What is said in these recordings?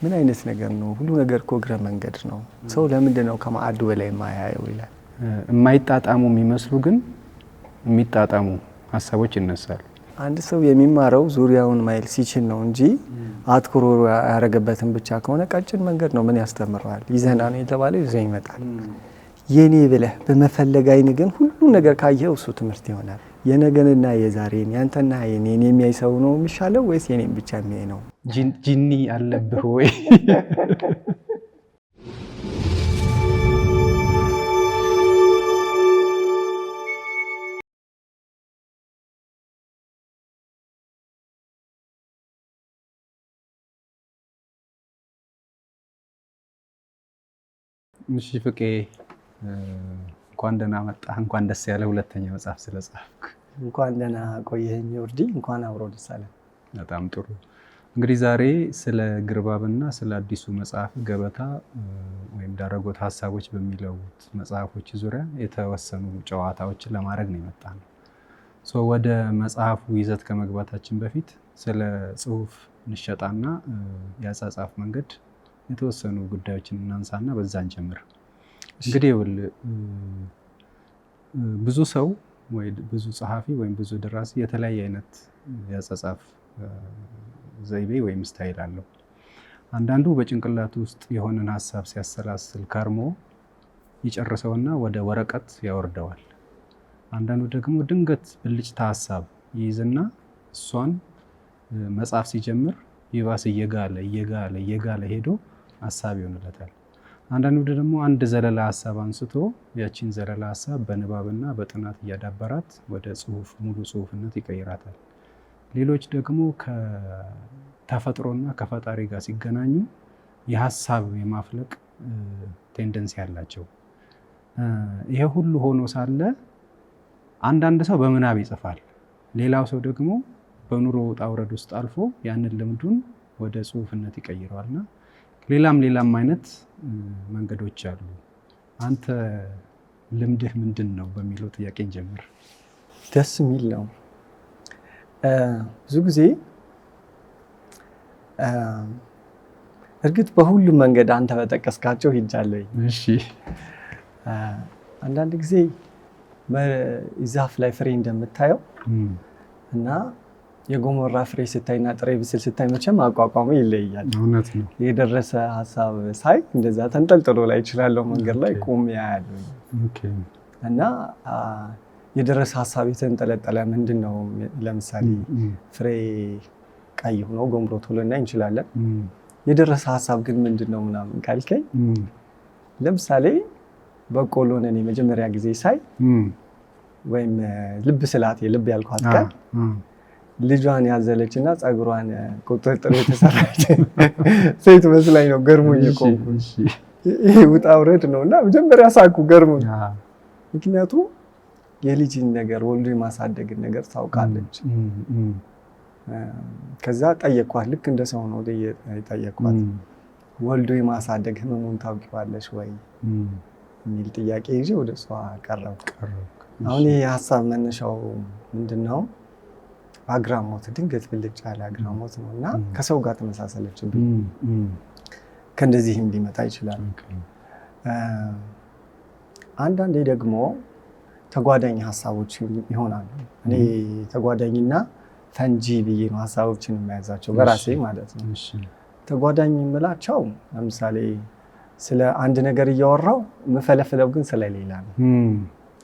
ምን አይነት ነገር ነው? ሁሉ ነገር እኮ እግረ መንገድ ነው። ሰው ለምንድን ነው ከማዕዱ በላይ የማያየው ይላል። የማይጣጣሙ የሚመስሉ ግን የሚጣጣሙ ሀሳቦች ይነሳሉ። አንድ ሰው የሚማረው ዙሪያውን ማይል ሲችል ነው እንጂ አትኩሮ ያረገበትን ብቻ ከሆነ ቀጭን መንገድ ነው። ምን ያስተምረዋል? ይዘና ነው የተባለው ይዘህ ይመጣል። የኔ ብለህ በመፈለግ አይን ግን ሁሉ ነገር ካየው እሱ ትምህርት ይሆናል። የነገንና የዛሬን ያንተና የኔን የሚያይ ሰው ነው የሚሻለው ወይስ የኔን ብቻ የሚያይ ነው? ጂኒ አለብህ ወይ? እሺ ፍቄ እንኳን ደህና መጣህ። እንኳን ደስ ያለ ሁለተኛ መጽሐፍ ስለጻፍክ። እንኳን ደህና ቆየኸኝ ወርዲ። እንኳን አብሮ ደስ አለ። በጣም ጥሩ። እንግዲህ ዛሬ ስለ ግርባብና ስለ አዲሱ መጽሐፍ ገበታ ወይም ዳረጎት ሀሳቦች በሚለውት መጽሐፎች ዙሪያ የተወሰኑ ጨዋታዎችን ለማድረግ ነው የመጣነው። ወደ መጽሐፉ ይዘት ከመግባታችን በፊት ስለ ጽሁፍ ንሸጣና የአጻጻፍ መንገድ የተወሰኑ ጉዳዮችን እናንሳና በዛን ጀምር። እንግዲህ ብዙ ሰው ወይ ብዙ ጸሐፊ ወይም ብዙ ደራሲ የተለያየ አይነት የአጻጻፍ ዘይቤ ወይም ስታይል አለው። አንዳንዱ በጭንቅላቱ ውስጥ የሆነን ሀሳብ ሲያሰላስል ከርሞ ይጨርሰውና ወደ ወረቀት ያወርደዋል። አንዳንዱ ደግሞ ድንገት ብልጭታ ሀሳብ ይይዝና እሷን መጽሐፍ ሲጀምር ይባስ እየጋለ ሄዶ ሀሳብ ይሆንለታል። አንዳንዱ ደግሞ አንድ ዘለላ ሀሳብ አንስቶ ያቺን ዘለላ ሀሳብ በንባብና በጥናት እያዳበራት ወደ ጽሁፍ ሙሉ ጽሁፍነት ይቀይራታል። ሌሎች ደግሞ ከተፈጥሮና ከፈጣሪ ጋር ሲገናኙ የሀሳብ የማፍለቅ ቴንደንሲ ያላቸው። ይሄ ሁሉ ሆኖ ሳለ አንዳንድ ሰው በምናብ ይጽፋል። ሌላው ሰው ደግሞ በኑሮ ውጣ ውረድ ውስጥ አልፎ ያንን ልምዱን ወደ ጽሁፍነት ይቀይረዋልና ሌላም አይነት መንገዶች አሉ። አንተ ልምድህ ምንድን ነው በሚለው ጥያቄ እንጀምር። ደስ የሚል ነው። ብዙ ጊዜ እርግጥ በሁሉም መንገድ አንተ በጠቀስካቸው ሂጃለሁ። እሺ። አንዳንድ ጊዜ ዛፍ ላይ ፍሬ እንደምታየው እና የጎመራ ፍሬ ስታይና ጥሬ ብስል ስታይ መቼም አቋቋሙ ይለያል። እውነት ነው። የደረሰ ሀሳብ ሳይ እንደዛ ተንጠልጥሎ ላይ ይችላለው መንገድ ላይ ቆም ያያለሁ። እና የደረሰ ሀሳብ የተንጠለጠለ ምንድን ነው? ለምሳሌ ፍሬ ቀይ ሆኖ ጎምሮቶ ልናይ እንችላለን። የደረሰ ሀሳብ ግን ምንድን ነው ምናምን ካልከኝ ለምሳሌ በቆሎን እኔ መጀመሪያ ጊዜ ሳይ ወይም ልብ ስላት የልብ ያልኳት ቀን ልጇን ያዘለች እና ፀጉሯን ቁጥጥር የተሰራች ሴት መስላኝ ነው ገርሞኝ የቆምኩት። ይሄ ውጣ ውረድ ነው እና መጀመሪያ ሳኩ ገርሞኝ። ምክንያቱም የልጅን ነገር ወልዶ የማሳደግን ነገር ታውቃለች። ከዛ ጠየኳት፣ ልክ እንደ ሰው ነው የጠየኳት። ወልዶ የማሳደግ ህመሙን ታውቂዋለሽ ወይ የሚል ጥያቄ ይዤ ወደ እሷ ቀረብኩ። አሁን ይሄ ሀሳብ መነሻው ምንድን ነው? አግራሞት፣ ድንገት ብልጭ ያለ አግራሞት ነው እና ከሰው ጋር ተመሳሰለችብኝ። ከእንደዚህም ሊመጣ ይችላል። አንዳንዴ ደግሞ ተጓዳኝ ሀሳቦች ይሆናሉ። እኔ ተጓዳኝና ፈንጂ ብዬ ነው ሀሳቦችን የሚያዛቸው በራሴ ማለት ነው። ተጓዳኝ የምላቸው ለምሳሌ ስለ አንድ ነገር እያወራው የምፈለፍለው ግን ስለሌላ ነው።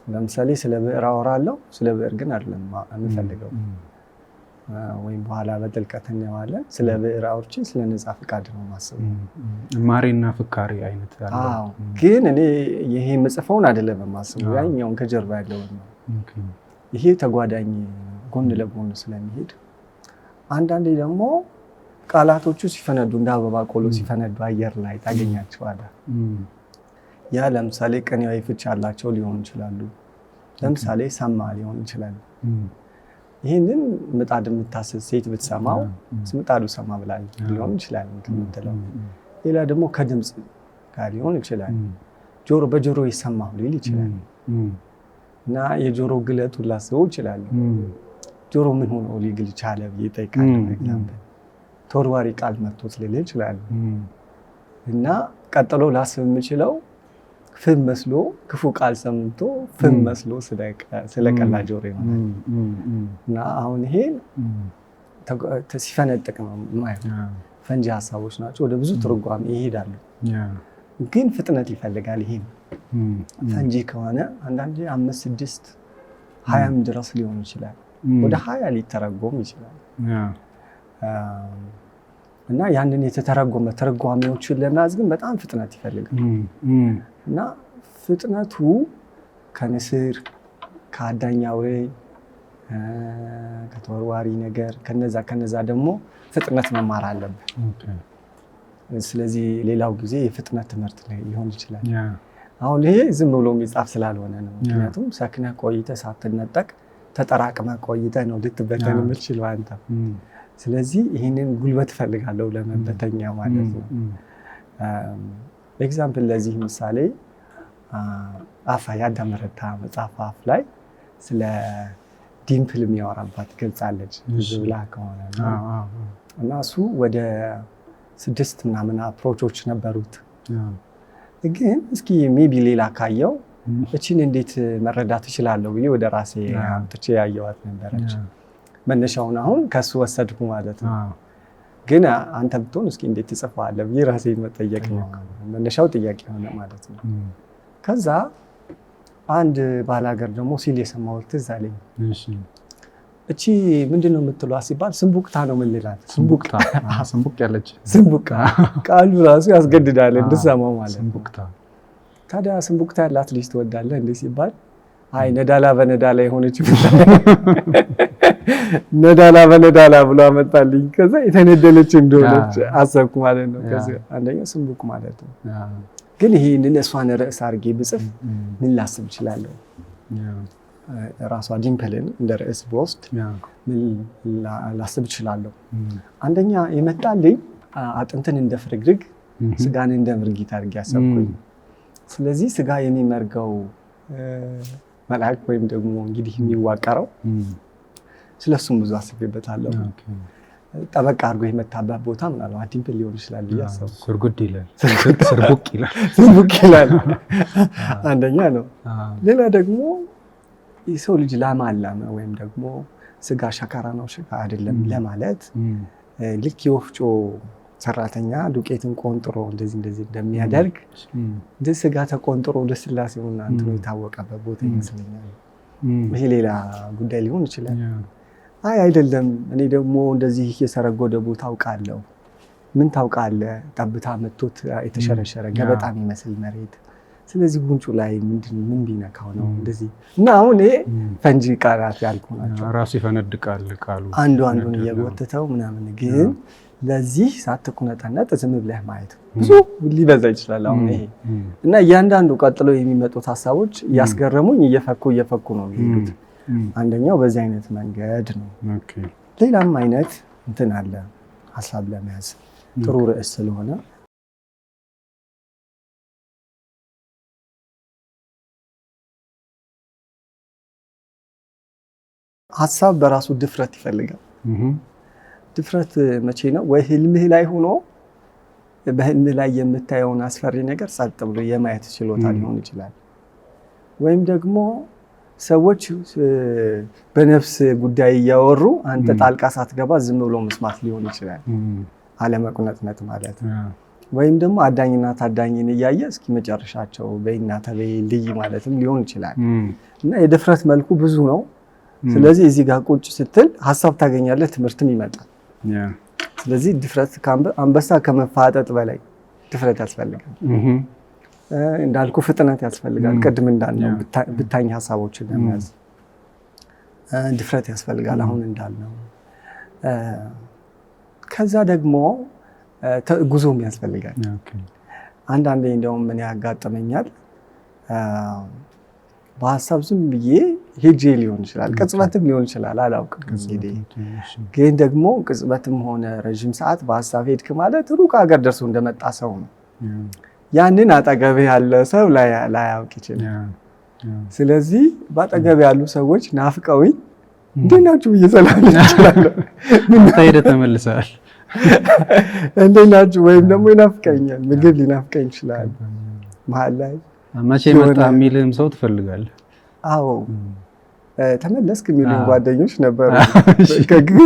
ለምሳሌ ስለ ብዕር አወራለሁ፣ ስለ ብዕር ግን አይደለም የምፈልገው። ወይም በኋላ በጥልቀት እናየዋለን። ስለ ብዕር አውርቼ ስለ ነፃ ፍቃድ ነው የማስበው። ማሬና ፍካሪ አይነት አዎ። ግን እኔ ይሄ የምጽፈውን አይደለም የማስበው፣ ያኛውን ከጀርባ ያለውን ነው። ይሄ ተጓዳኝ ጎን ለጎን ስለሚሄድ አንዳንዴ ደግሞ ቃላቶቹ ሲፈነዱ እንደ አበባ ቆሎ ሲፈነዱ አየር ላይ ታገኛቸዋለህ። ያ ለምሳሌ ቅኔያዊ ፍቺ ያላቸው ሊሆኑ ይችላሉ። ለምሳሌ ሰማ ሊሆን ይችላል። ይህንን ምጣድ የምታስስ ሴት ብትሰማው ምጣዱ ሰማ ብላ ሊሆን ይችላል የምትለው። ሌላ ደግሞ ከድምፅ ጋር ሊሆን ይችላል። ጆሮ በጆሮ ይሰማሁ ሊል ይችላል እና የጆሮ ግለቱ ላስበው ይችላል። ጆሮ ምን ሆኖ ሊግል ቻለ ብዬ እጠይቃለሁ። ተወርዋሪ ቃል መጥቶት ሊል ይችላል እና ቀጥሎ ላስብ የምችለው ፍም መስሎ ክፉ ቃል ሰምቶ ፍም መስሎ ስለቀላ ጆሮ ይሆናል እና አሁን ይሄ ሲፈነጥቅ ነው የማየው። ፈንጂ ሀሳቦች ናቸው፣ ወደ ብዙ ትርጓሜ ይሄዳሉ። ግን ፍጥነት ይፈልጋል። ይሄ ፈንጂ ከሆነ አንዳንዴ 5፣ 6፣ 20 ድረስ ሊሆን ይችላል። ወደ 20 ሊተረጎም ይችላል። እና ያንን የተተረጎመ ትርጓሜዎችን ለመያዝ ግን በጣም ፍጥነት ይፈልጋል። እና ፍጥነቱ ከንስር፣ ከአዳኝ አውሬ፣ ከተወርዋሪ ነገር ከነዛ ደግሞ ፍጥነት መማር አለብን። ስለዚህ ሌላው ጊዜ የፍጥነት ትምህርት ሊሆን ይችላል። አሁን ይሄ ዝም ብሎ የሚጻፍ ስላልሆነ ነው። ምክንያቱም ሰክነህ ቆይተህ ሳትነጠቅ ተጠራቅመህ ቆይተህ ነው ልትበተን የምትችለው አንተ። ስለዚህ ይህንን ጉልበት እፈልጋለሁ ለመበተኛ ማለት ነው። ኤግዛምፕል ለዚህ ምሳሌ የአዳም ረታ መጽሐፍ አፍ ላይ ስለ ዲምፕል የሚያወራባት ገልጻለች ብላ ከሆነ እና እሱ ወደ 6 ምናምን አፕሮቾች ነበሩት። ግን እስኪ ሜቢ ሌላ ካየው እቺን እንዴት መረዳት እችላለሁ ብዬ ወደ ራሴ አምጥቼ ያየዋት ነበረች። መነሻውን አሁን ከሱ ወሰድኩ ማለት ነው። ግን አንተ ብትሆን እስኪ እንዴት ትጽፈዋለህ ብዬ ራሴን መጠየቅ ነው። መነሻው ጥያቄ ሆነ ማለት ነው። ከዛ አንድ ባላገር ደግሞ ሲል የሰማሁት ትዝ አለኝ። እቺ ምንድነው የምትለዋ ሲባል ስንቡቅታ ነው የምንላት። ስንቡቅ ያለች ስንቡቃ ቃሉ ራሱ ያስገድዳል እንድሰማው ማለት ነው። ታዲያ ስንቡቅታ ያላት ልጅ ትወዳለህ እንዴ ሲባል አይ ነዳላ በነዳላ የሆነች ነዳላ በነዳላ ብሎ አመጣልኝ። ከዛ የተነደለች እንደሆነች አሰብኩ ማለት ነው። ከዛ አንደኛው ስንቡቅ ማለት ነው። ግን ይሄንን እሷን ርዕስ አድርጌ ብጽፍ ምን ላስብ እችላለሁ? ራሷ ዲምፕልን እንደ ርዕስ በውስጥ ምን ላስብ እችላለሁ? አንደኛ የመጣልኝ አጥንትን እንደ ፍርግርግ ስጋን እንደ ምርጊት አድርጌ አሰብኩኝ። ስለዚህ ስጋ የሚመርገው መልአክ ወይም ደግሞ እንግዲህ የሚዋቀረው ስለሱም ብዙ አስቤበታለሁ። ጠበቃ አድርጎ የመታበት ቦታ ምናልባት ዲምፕል ሊሆን ይችላል ብዬ አሰብኩ። ስርጉድ ይላል፣ ስርቡቅ ይላል አንደኛ ነው። ሌላ ደግሞ የሰው ልጅ ላማላመ ወይም ደግሞ ስጋ ሸካራ ነው ሽካ አይደለም ለማለት ልክ የወፍጮ ሰራተኛ ዱቄትን ቆንጥሮ እንደዚህ እንደሚያደርግ እንደዚህ ስጋ ተቆንጥሮ ወደ ስላሴውና እንትኑ የታወቀበት ቦታ ይመስለኛል። ይሄ ሌላ ጉዳይ ሊሆን ይችላል። አይ አይደለም፣ እኔ ደግሞ እንደዚህ የሰረጎደ ቦታ አውቃለሁ። ምን ታውቃለህ? ጠብታ መጥቶት የተሸረሸረ ገበጣ የሚመስል መሬት። ስለዚህ ጉንጩ ላይ ምን ቢነካው ነው እንደዚህ እና አሁን ይሄ ፈንጂ ቃላት ያልኩ ናቸው። ራሱ ይፈነድቃል ቃሉ አንዱን እየጎተተው ምናምን። ግን ለዚህ ሳትቁነጠነጥ ዝም ብለህ ማየት ብዙ ሊበዛ ይችላል። አሁን ይሄ እና እያንዳንዱ ቀጥሎ የሚመጡት ሀሳቦች እያስገረሙኝ እየፈኩ ነው የሚሄዱት። አንደኛው በዚህ አይነት መንገድ ነው። ሌላም አይነት እንትን አለ ሀሳብ ለመያዝ ጥሩ ርዕስ ስለሆነ ሀሳብ በራሱ ድፍረት ይፈልጋል። ድፍረት መቼ ነው? ወይ ህልምህ ላይ ሆኖ በህልምህ ላይ የምታየውን አስፈሪ ነገር ጸጥ ብሎ የማየት ችሎታ ሊሆን ይችላል። ወይም ደግሞ ሰዎች በነፍስ ጉዳይ እያወሩ አንተ ጣልቃ ሳትገባ ዝም ብሎ መስማት ሊሆን ይችላል። አለመቁነጥነት ማለት ነው። ወይም ደግሞ አዳኝና ታዳኝን እያየ እስኪ መጨረሻቸው በይና ተበይ ልይ ማለትም ሊሆን ይችላል። እና የድፍረት መልኩ ብዙ ነው። ስለዚህ እዚህ ጋር ቁጭ ስትል ሀሳብ ታገኛለህ፣ ትምህርትም ይመጣል። ስለዚህ ድፍረት አንበሳ ከመፋጠጥ በላይ ድፍረት ያስፈልጋል። እንዳልኩ ፍጥነት ያስፈልጋል። ቅድም እንዳልነው ብታኝ ሀሳቦችን ለመያዝ ድፍረት ያስፈልጋል። አሁን እንዳልነው ከዛ ደግሞ ጉዞም ያስፈልጋል። አንዳንዴ እንደውም ምን ያጋጥመኛል በሀሳብ ዝም ብዬ ሄጄ ሊሆን ይችላል፣ ቅጽበትም ሊሆን ይችላል፣ አላውቅም። እንግዲህ ግን ደግሞ ቅጽበትም ሆነ ረዥም ሰዓት በሀሳብ ሄድክ ማለት ሩቅ ሀገር ደርሶ እንደመጣ ሰው ነው። ያንን አጠገብህ ያለ ሰው ላያውቅ ይችላል። ስለዚህ በአጠገብህ ያሉ ሰዎች ናፍቀውኝ እንዴት ናችሁ ብዬ ሰላም እላለሁ። ሄደህ ተመልሰሃል። እንዴት ናችሁ? ወይም ደግሞ ይናፍቀኛል፣ ምግብ ሊናፍቀኝ ይችላል መሀል ላይ መቼ መጣ የሚልህም ሰው ትፈልጋለህ? አዎ ተመለስክ የሚሉኝ ጓደኞች ነበሩ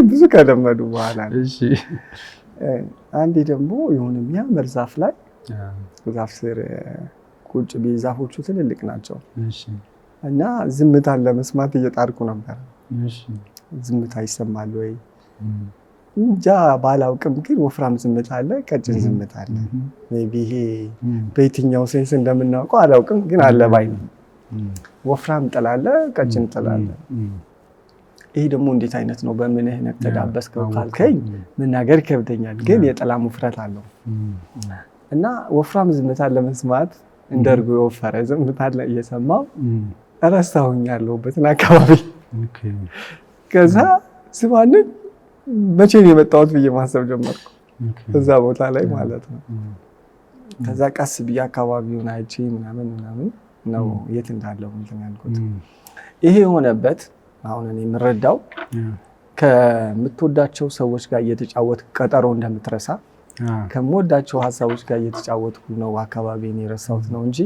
ብዙ ከለመዱ በኋላ። እሺ አንዴ ደግሞ የሆነ የሚያምር ዛፍ ላይ ዛፍ ስር ቁጭ ብዬ ዛፎቹ ትልልቅ ናቸው እና ዝምታን ለመስማት እየጣርኩ ነበር። ዝምታ ይሰማል ወይ እንጃ ባላውቅም፣ ግን ወፍራም ዝምታ አለ፣ ቀጭን ዝምታ አለ። ሜይ ቢ ይሄ በየትኛው ሴንስ እንደምናውቀው አላውቅም፣ ግን አለ ባይ ነው። ወፍራም ጥላ አለ፣ ቀጭን ጥላ አለ። ይሄ ደግሞ እንዴት አይነት ነው? በምንህ ነው ተዳበስከው ካልከኝ መናገር ይከብደኛል፣ ግን የጥላም ውፍረት አለው እና ወፍራም ዝምታን ለመስማት እንደርጎ የወፈረ ዝምታን ላይ እየሰማው እረሳሁኝ ያለሁበትን አካባቢ። ከዛ ስባንን መቼ ነው የመጣሁት ብዬ ማሰብ ጀመርኩ፣ እዛ ቦታ ላይ ማለት ነው። ከዛ ቀስ ብዬ አካባቢውን አይቼ ምናምን ነው የት እንዳለው እንትን ያልኩት። ይሄ የሆነበት አሁን እኔ የምረዳው ከምትወዳቸው ሰዎች ጋር እየተጫወት ቀጠሮ እንደምትረሳ ከምወዳቸው ሀሳቦች ጋር እየተጫወትኩ ነው አካባቢን የረሳሁት ነው እንጂ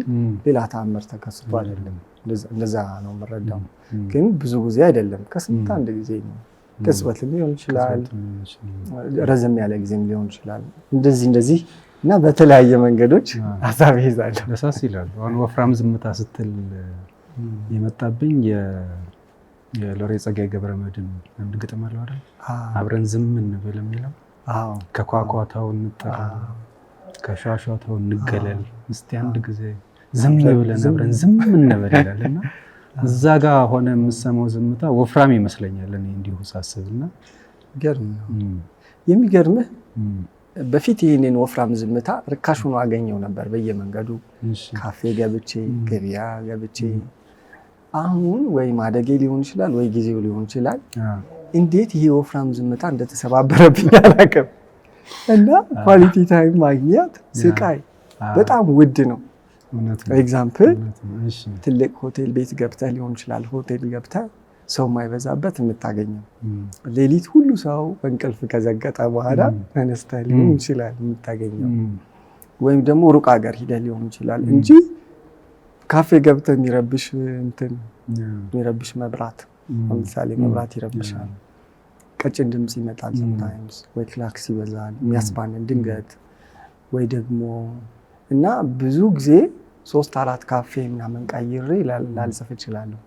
ሌላ ተአምር ተከስቶ አይደለም። እንደዛ ነው የምረዳው። ግን ብዙ ጊዜ አይደለም፣ ከስንት አንድ ጊዜ ነው። ቅጽበትም ሊሆን ይችላል፣ ረዘም ያለ ጊዜም ሊሆን ይችላል። እንደዚህ እና በተለያየ መንገዶች ሀሳብ ይይዛለሁ። ደሳስ ይላል። አሁን ወፍራም ዝምታ ስትል የመጣብኝ የሎሬ ጸጋዬ ገብረመድህን አንድ ግጥም አለው አይደል? አብረን ዝም እንበል የሚለው ከኳኳታው እንጠራ ከሻሻታው እንገለል፣ እስቲ አንድ ጊዜ ዝም ብለን አብረን ዝም እንበል ይላልና እዛ ጋር ሆነ የምሰማው ዝምታ ወፍራም ይመስለኛል እኔ እንዲሁ ሳስብና። የሚገርምህ በፊት ይህንን ወፍራም ዝምታ ርካሽ ሆኖ አገኘው ነበር በየመንገዱ ካፌ ገብቼ ገበያ ገብቼ። አሁን ወይ ማደጌ ሊሆን ይችላል ወይ ጊዜው ሊሆን ይችላል፣ እንዴት ይሄ ወፍራም ዝምታ እንደተሰባበረብኝ አላውቅም። እና ኳሊቲ ታይም ማግኘት ስቃይ በጣም ውድ ነው። ኤግዛምፕል ትልቅ ሆቴል ቤት ገብተህ ሊሆን ይችላል። ሆቴል ገብተህ ሰው የማይበዛበት የምታገኘው ሌሊት ሁሉ ሰው በእንቅልፍ ከዘገጠ በኋላ ተነስተህ ሊሆን ይችላል የምታገኘው። ወይም ደግሞ ሩቅ ሀገር ሂደህ ሊሆን ይችላል እንጂ ካፌ ገብተህ የሚረብሽ መብራት፣ ለምሳሌ መብራት ይረብሻል፣ ቀጭን ድምፅ ይመጣል sometimes፣ ወይ ክላክስ ይበዛል የሚያስባንን ድንገት፣ ወይ ደግሞ እና ብዙ ጊዜ 3-4 ካፌ ምናምን ቀይሬ ላልጽፍ እችላለሁ።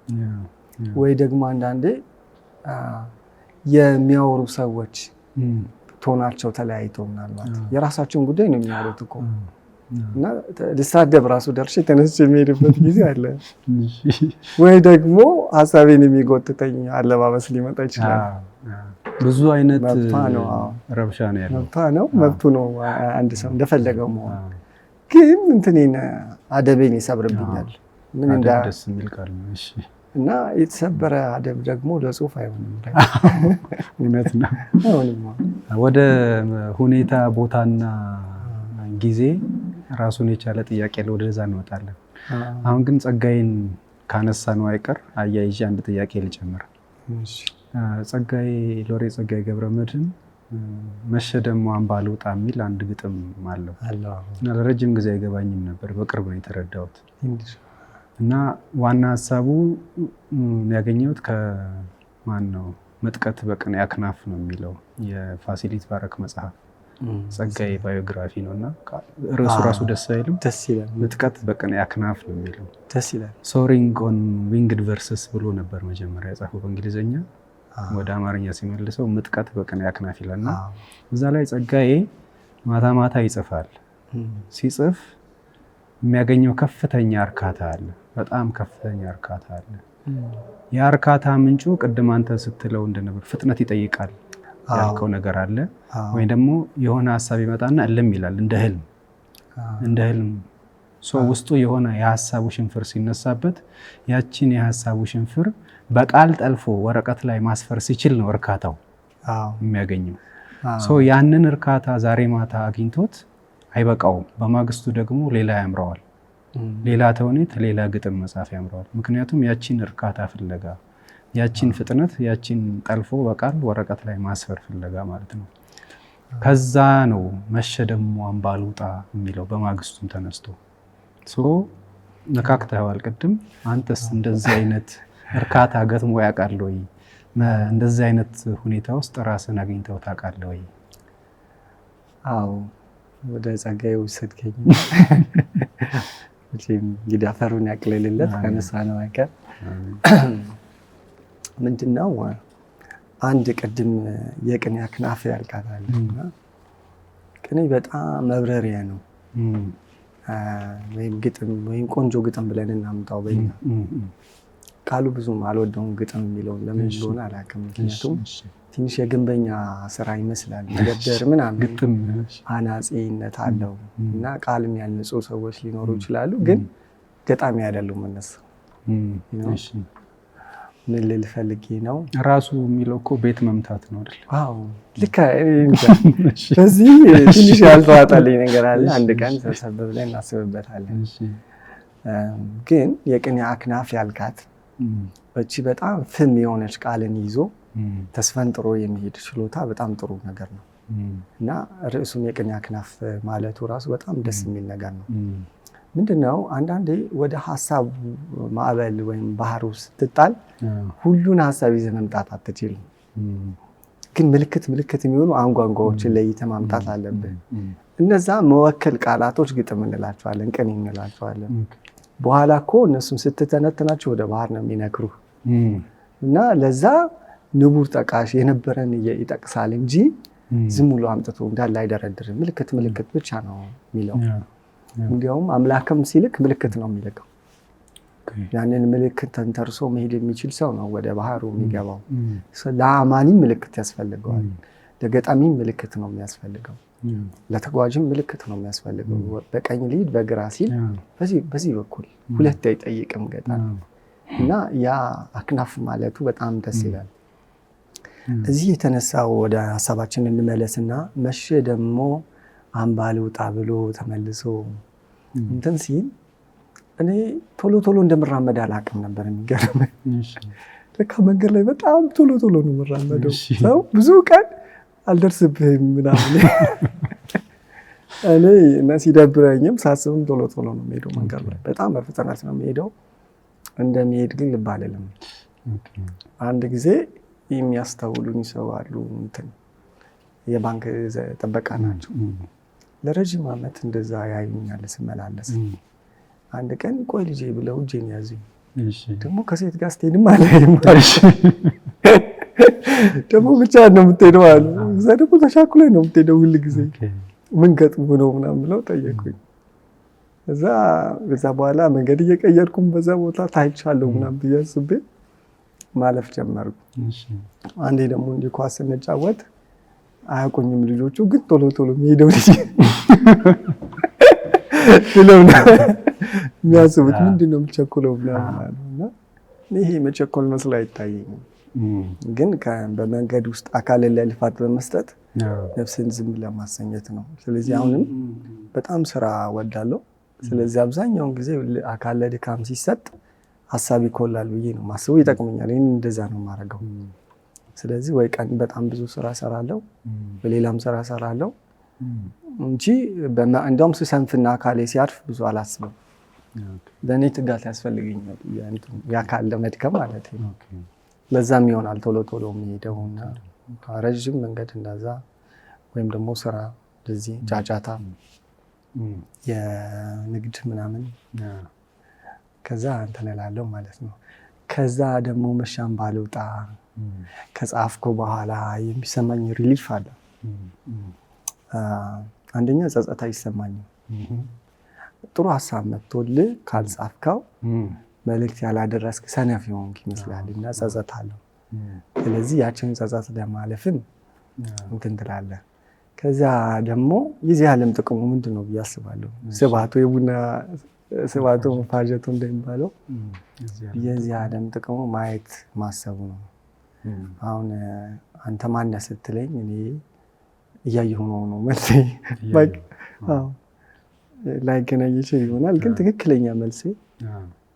ወይ ደግሞ አንዳንዴ የሚያወሩ ሰዎች ቶናቸው ተለያይተው ምናልባት የራሳቸውን ጉዳይ ነው የሚያወሩት እኮ እና ልሳደብ ራሱ ደርሼ ተነስቼ የሚሄድበት ጊዜ አለ። ወይ ደግሞ ሀሳቤን የሚጎትተኝ አለባበስ ሊመጣ ይችላል። ብዙ አይነት ረብሻ ነው ያለው። መብቱ ነው አንድ ሰው እንደፈለገው መሆን። ግን እንትኔን አደቤን ይሰብርብኛል። ምን ደስ የሚል ቃል ነው። እሺ። እና የተሰበረ አደብ ደግሞ ለጽሁፍ አይሆንም። እውነት ነው። ወደ ሁኔታ ቦታና ጊዜ ራሱን የቻለ ጥያቄ አለ፣ ወደዛ እንወጣለን። አሁን ግን ጸጋዬን ካነሳነው አይቀር አያይዤ አንድ ጥያቄ ልጨምር። ጸጋዬ ሎሬ ጸጋዬ ገብረመድህን መሸ ደሞ አምባ ልውጣ የሚል አንድ ግጥም አለው እና ለረጅም ጊዜ አይገባኝም ነበር፣ በቅርብ ነው የተረዳሁት። እና ዋና ሀሳቡ ያገኘሁት ከማን ነው? ምጥቀት በቅኔ አክናፍ ነው የሚለው የፋሲሊት ባረክ መጽሐፍ ጸጋዬ ባዮግራፊ ነው እና ርዕሱ ራሱ ደስ አይልም? ደስ ይላል። ምጥቀት በቅኔ አክናፍ ነው የሚለው። ደስ ይላል። ሶሪንግ ኦን ዊንግድ ቨርስስ ብሎ ነበር መጀመሪያ የጻፈው በእንግሊዝኛ፣ ወደ አማርኛ ሲመልሰው ምጥቀት በቅኔ አክናፍ ይላልና እዛ ላይ ጸጋዬ ማታ ማታ ይጽፋል። ሲጽፍ የሚያገኘው ከፍተኛ እርካታ አለ፣ በጣም ከፍተኛ እርካታ አለ። የእርካታ ምንጩ ቅድም አንተ ስትለው እንደነበር ፍጥነት ይጠይቃል ያልከው ነገር አለ። ወይ ደግሞ የሆነ ሀሳብ ይመጣና እልም ይላል እንደ ህልም ሰው ውስጡ የሆነ የሀሳቡ ሽንፍር ሲነሳበት ያቺን የሀሳቡ ሽንፍር በቃል ጠልፎ ወረቀት ላይ ማስፈር ሲችል ነው እርካታው የሚያገኘው። ሰው ያንን እርካታ ዛሬ ማታ አግኝቶት አይበቃውም፣ በማግስቱ ደግሞ ሌላ ያምረዋል፣ ሌላ ተውኔት፣ ሌላ ግጥም መጻፍ ያምረዋል። ምክንያቱም ያቺን እርካታ ፍለጋ፣ ያቺን ፍጥነት፣ ያቺን ጠልፎ በቃል ወረቀት ላይ ማስፈር ፍለጋ ማለት ነው። ከዛ ነው መሸ ደግሞ አምባል ውጣ የሚለው በማግስቱም ተነስቶ ነካክተዋል ቅድም። አንተስ እንደዚህ አይነት እርካታ ገጥሞ ያውቃል ወይ? እንደዚህ አይነት ሁኔታ ውስጥ ራስን አግኝተው ታውቃለህ ወይ? አዎ ወደ ጸጋዬ ወሰድከኝ። እንግዲህ አፈሩን ያቅልልለት ከነሳ ነው አይቀር። ምንድነው አንድ ቅድም የቅኔ አክናፍ ያልካታል እና ቅኔ በጣም መብረሪያ ነው። ወይም ግጥም ወይም ቆንጆ ግጥም ብለን እናምጣው በእኛ ቃሉ ብዙም አልወደውም ግጥም የሚለውን ለምን እንደሆነ አላውቅም። ምክንያቱም ትንሽ የግንበኛ ስራ ይመስላል። መደርደር ምናምን ግጥም አናጺነት አለው እና ቃል የሚያንጹ ሰዎች ሊኖሩ ይችላሉ፣ ግን ገጣሚ አይደሉም እነሱ። ምን ልል ፈልጌ ነው? ራሱ የሚለው እኮ ቤት መምታት ነው አይደል? አዎ ልክ በዚህ ትንሽ ያልተዋጣልኝ ነገር አለ። አንድ ቀን ሰብሰብ ብለን እናስብበታለን። ግን የቅኔ አክናፍ ያልካት እቺ በጣም ፍም የሆነች ቃልን ይዞ ተስፈንጥሮ የሚሄድ ችሎታ በጣም ጥሩ ነገር ነው እና ርዕሱን የቅኔ አክናፍ ማለቱ ራሱ በጣም ደስ የሚል ነገር ነው። ምንድነው አንዳንዴ ወደ ሀሳብ ማዕበል ወይም ባህር ውስጥ ስትጣል ሁሉን ሀሳብ ይዘህ መምጣት አትችልም። ግን ምልክት የሚሆኑ አንጓንጓዎችን ለይተህ ማምጣት አለብህ። እነዛ መወከል ቃላቶች ግጥም እንላቸዋለን፣ ቅኔ እንላቸዋለን። በኋላ እኮ እነሱም ስትተነትናቸው ወደ ባህር ነው የሚነክሩ እና ለዛ ንቡር ጠቃሽ የነበረን ይጠቅሳል እንጂ ዝም ብሎ አምጥቶ እንዳለ አይደረድርም። ምልክት ብቻ ነው የሚለው። እንዲያውም አምላክም ሲልክ ምልክት ነው የሚልከው። ያንን ምልክት ተንተርሶ መሄድ የሚችል ሰው ነው ወደ ባህሩ የሚገባው። ለአማኒም ምልክት ያስፈልገዋል፣ ለገጣሚም ምልክት ነው የሚያስፈልገው፣ ለተጓዥም ምልክት ነው የሚያስፈልገው። በቀኝ ሊድ በግራ ሲል በዚህ በኩል ሁለት አይጠይቅም ገጣሚ እና ያ አክናፍ ማለቱ በጣም ደስ ይላል። እዚህ የተነሳው ወደ ሀሳባችን እንመለስና መሸ ደግሞ አምባል ውጣ ብሎ ተመልሶ እንትን ሲል እኔ ቶሎ እንደምራመድ አላውቅም ነበር። የሚገርመኝ ለካ መንገድ ላይ በጣም ቶሎ ነው የምራመደው። ሰው ብዙ ቀን አልደርስብህም ምናምን እኔ እና ሲደብረኝም ሳስብም ቶሎ ነው የምሄደው። መንገድ ላይ በጣም በፍጥነት ነው የምሄደው። እንደሚሄድ ግን ልብ አልልም። አንድ ጊዜ የሚያስተውሉኝ ሰው አሉ። እንትን የባንክ ጥበቃ ናቸው። ለረጅም ዓመት እንደዛ ያዩኛል ስመላለስ። አንድ ቀን ቆይ ልጄ ብለው እጄን ያዙኝ። ደግሞ ከሴት ጋር ስትሄድም አላይም ደግሞ ብቻ ነው የምትሄደው አሉ። እዛ ደግሞ ተሻኩላይ ነው የምትሄደው ሁል ጊዜ። ምን ገጥሞ ነው ምናምን ብለው ጠየቁኝ። በዛ በኋላ መንገድ እየቀየርኩም በዛ ቦታ ታይቻለሁ ምናምን ብዬ አስቤ ማለፍ ጀመርኩ። አንዴ ደግሞ እንዲህ ኳስ ስንጫወት አያውቁኝም ልጆቹ፣ ግን ቶሎ የሚሄደው ልጅ ብለው የሚያስቡት ምንድነው የምቸኮለው ምናምን እና ይሄ መቸኮል መስሎ አይታየኝም። ግን በመንገድ ውስጥ አካልን ለልፋት በመስጠት ነፍስን ዝም ለማሰኘት ነው። ስለዚህ አሁንም በጣም ስራ ወዳለሁ። ስለዚህ አብዛኛውን ጊዜ አካል ለድካም ሲሰጥ ሀሳብ ይኮላል ብዬ ነው ማስበው። ይጠቅመኛል። ይህን እንደዛ ነው የማደርገው። ስለዚህ ወይ ቀን በጣም ብዙ ስራ ሰራለሁ፣ በሌላም ስራ ሰራለሁ እንጂ እንደውም ስሰንፍና አካሌ ሲያርፍ ብዙ አላስብም። ለእኔ ትጋት ያስፈልገኛል የአካል ለመድከም ማለት ነው። ለዛም ይሆናል ቶሎ የሚሄደው እና ረዥም መንገድ እንደዛ ወይም ደግሞ ስራ እንደዚህ ጫጫታ የንግድ ምናምን ከዛ እንትን እላለሁ ማለት ነው። ከዛ ደግሞ መሸ አምባል ውጣ ከጻፍኩ በኋላ የሚሰማኝ ሪሊፍ አለ። አንደኛ ጸጸት አይሰማኝም። ጥሩ ሀሳብ መጥቶልህ ካልጻፍከው መልእክት ያላደረስክ ሰነፍ የሆንክ ይመስላል እና ጸጸት አለው። ስለዚህ ያችን ጸጸት ለማለፍም እንትን ትላለህ። ከዛ ደግሞ የዚህ ዓለም ጥቅሙ ምንድን ነው ብዬ አስባለሁ። ስባቶ የቡና ስባቶ መፋጀቱ እንደሚባለው የዚህ ዓለም ጥቅሙ ማየት ማሰቡ ነው። አሁን አንተ ማነህ ስትለኝ እኔ እያየሁ ነው መልሴ። ላይገናኝ ይችል ይሆናል፣ ግን ትክክለኛ መልሴ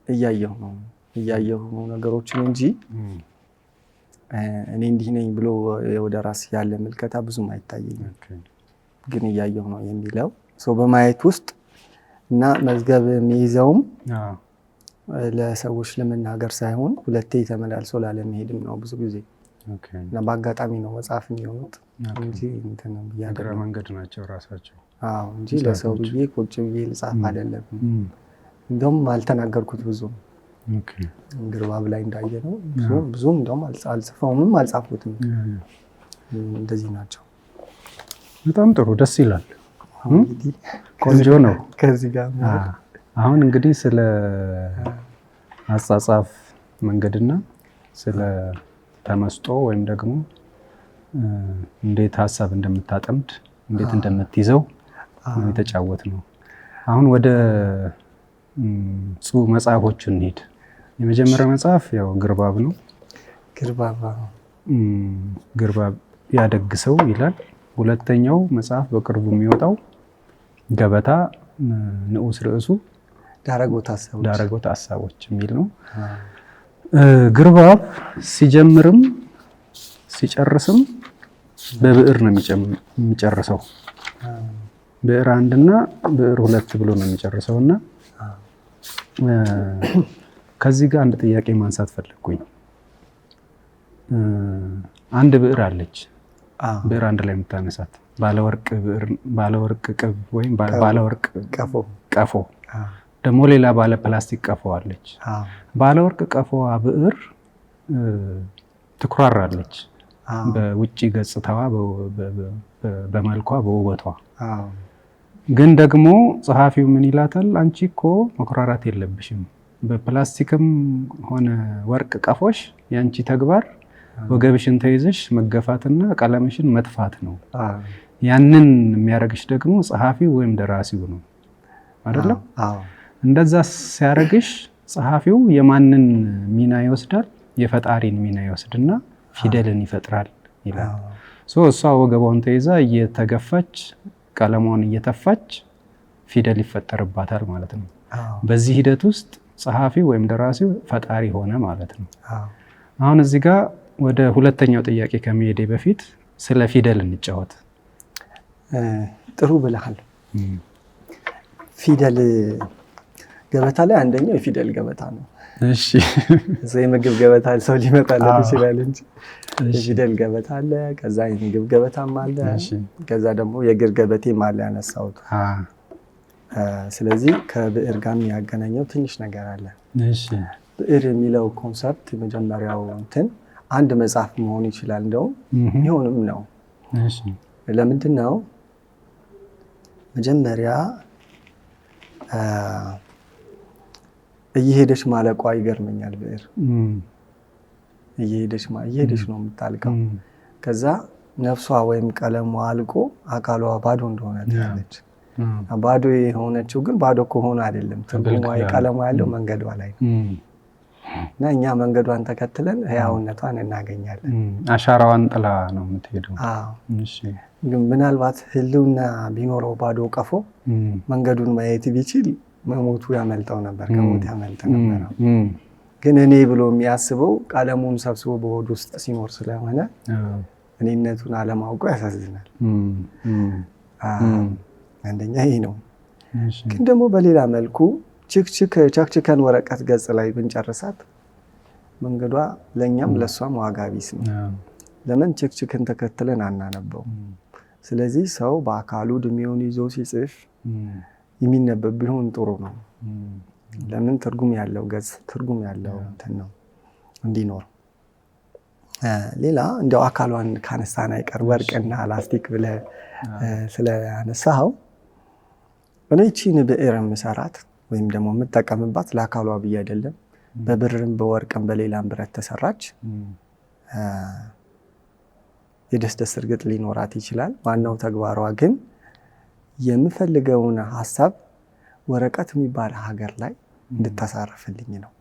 እያየሁ ነው ነገሮችን እንጂ እኔ እንዲህ ነኝ ብሎ ወደ ራስ ያለ ምልከታ ብዙም አይታየኝም። ግን እያየሁ ነው የሚለው ሰው በማየት ውስጥ እና መዝገብ የሚይዘውም ለሰዎች ለመናገር ሳይሆን ሁለቴ ተመላልሶ ላለመሄድም ነው ብዙ ጊዜ እና በአጋጣሚ ነው መጽሐፍ የሚሆኑት እንጂ እንትን ያገረ መንገድ ናቸው ራሳቸው። እንጂ ለሰው ብዬ ቁጭ ብዬ ልጻፍ አይደለም። እንደውም አልተናገርኩት ብዙም ግርባብ ላይ እንዳየነው ብዙም እንደውም አልጽፈውም አልጻፍኩትም። እንደዚህ ናቸው። በጣም ጥሩ ደስ ይላል። ቆንጆ ነው። ከዚህ ጋር አሁን እንግዲህ ስለ አጻጻፍ መንገድና ስለ ተመስጦ ወይም ደግሞ እንዴት ሀሳብ እንደምታጠምድ እንዴት እንደምትይዘው ነው የተጫወትነው። አሁን ወደ መጽሐፎቹ እንሂድ። የመጀመሪያው መጽሐፍ ያው ግርባብ ነው። ግርባብ ያደግሰው ይላል። ሁለተኛው መጽሐፍ በቅርቡ የሚወጣው ገበታ ንዑስ ርዕሱ ዳረጎት ሀሳቦች የሚል ነው። ግርባብ ሲጀምርም ሲጨርስም በብዕር ነው የሚጨርሰው። ብዕር 1 እና ብዕር 2 ብሎ ነው የሚጨርሰውና ከዚህ ጋር አንድ ጥያቄ ማንሳት ፈለግኩኝ። አንድ ብዕር አለች። ብዕር 1 ላይ የምታነሳት ባለወርቅ ቅብ ወይም ባለወርቅ ቀፎ ደግሞ ሌላ ባለ ፕላስቲክ ቀፎ አለች። ባለወርቅ ቀፎዋ ብዕር ትኩራራለች በውጪ ገጽታዋ በመልኳ በውበቷ። ግን ደግሞ ጸሐፊው ምን ይላታል? አንቺ እኮ መኩራራት የለብሽም፣ በፕላስቲክም ሆነ ወርቅ ቀፎሽ ያንቺ ተግባር ወገብሽን ተይዘሽ መገፋትና ቀለምሽን መጥፋት ነው። ያንን የሚያደርግሽ ደግሞ ጸሐፊው ወይም ደራሲው ነው አይደለም? እንደዛ ሲያደርግሽ ጸሐፊው የማንን ሚና ይወስዳል? የፈጣሪን ሚና ይወስድና ፊደልን ይፈጥራል ይላል። እሷ ወገቧን ተይዛ እየተገፋች ቀለሟን እየተፋች ፊደል ይፈጠርባታል ማለት ነው። በዚህ ሂደት ውስጥ ጸሐፊው ወይም ደራሲው ፈጣሪ ሆነ ማለት ነው። አሁን እዚህ ጋር ወደ ሁለተኛው ጥያቄ ከመሄዴ በፊት ስለ ፊደል እንጫወት። ጥሩ ብለሃል። ፊደል ገበታ ላይ አንደኛው የፊደል ገበታ ነው። እሺ የምግብ ገበታ ሰው ሊመጣለት ይችላል እንጂ የፊደል ገበታ አለ። ከዛ የምግብ ገበታም አለ። ከዛ ደግሞ የእግር ገበቴም አለ ያነሳሁት። ስለዚህ ከብዕር ጋር የሚያገናኘው ትንሽ ነገር አለ። ብዕር የሚለው ኮንሰፕት የመጀመሪያው አንድ መጽሐፍ መሆን ይችላል። እንደውም ይሆንም ነው። ለምንድን ነው? መጀመሪያ እየሄደች ማለቋ ይገርመኛል። ብዕር እየሄደች ነው የምታልቀው። ከዛ ነፍሷ ወይም ቀለሟ አልቆ አካሏ ባዶ እንደሆነ ትላለች። ባዶ የሆነችው ግን ባዶ ከሆነ አይደለም። ትርጉሟ ቀለሟ ያለው መንገዷ ላይ ነው እና እኛ መንገዷን ተከትለን ህያውነቷን እናገኛለን። አሻራዋን ጥላ ነው የምትሄደው። ግን ምናልባት ህልውና ቢኖረው ባዶ ቀፎ መንገዱን ማየት ቢችል መሞቱ ያመልጠው ነበር፣ ከሞት ያመልጥ ነበር። ግን እኔ ብሎ የሚያስበው ቀለሙን ሰብስቦ በሆድ ውስጥ ሲኖር ስለሆነ እኔነቱን አለማውቁ ያሳዝናል። አንደኛ ይሄ ነው። ግን ደግሞ በሌላ መልኩ ቸክችከን ወረቀት ገጽ ላይ ብንጨርሳት መንገዷ ለእኛም ለእሷም ዋጋ ቢስ ነው። ለምን ቸክችከን ተከትለን አናነበው? ስለዚህ ሰው በአካሉ እድሜውን ይዞ ሲጽፍ የሚነበብ ቢሆን ጥሩ ነው። ለምን ትርጉም ያለው ገጽ ትርጉም ያለው ነው እንዲኖር። ሌላ እንደው አካሏን ካነሳን አይቀር ወርቅና ላስቲክ ብለህ ስለያነሳኸው እኔ እቺን ብዕር የምሰራት ወይም ደግሞ የምጠቀምባት ለአካሏ ብዬ አይደለም። በብርም በወርቅም በሌላም ብረት ተሰራች። የደስደስ እርግጥ ሊኖራት ይችላል። ዋናው ተግባሯ ግን የምፈልገውን ሀሳብ ወረቀት የሚባል ሀገር ላይ እንድታሳርፍልኝ ነው።